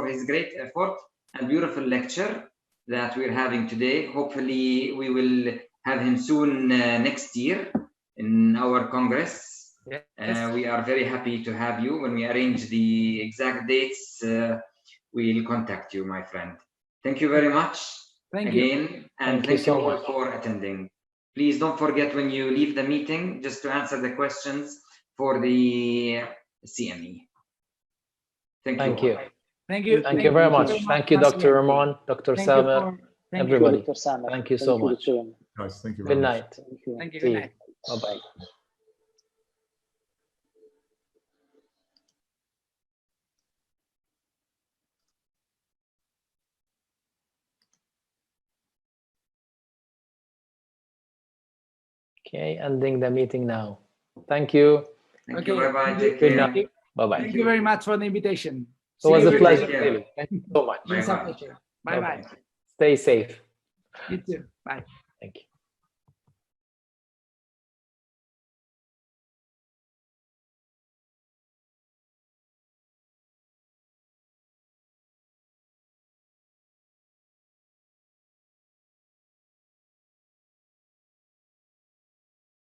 his great effort and beautiful lecture that we're having today. Hopefully, we will have him soon next year in our Congress. Yes. We are very happy to have you. When we arrange the exact dates, we'll contact you, my friend. Thank you very much again. And thank you all for attending. Please don't forget when you leave the meeting, just to answer the questions for the CME. Thank you. Thank you. Thank you very much. Thank you, Dr. Ramon, Dr. Samir, everybody. Thank you so much. Guys, thank you Good very much. night. Thank you. Good night. Bye-bye. Okay, ending the meeting now. Thank you. Thank you. Bye-bye. Take Good care. night. Bye-bye. Thank you very much for the invitation. It was a pleasure, really. Thank you so much. Bye-bye. Stay safe. You too. Bye.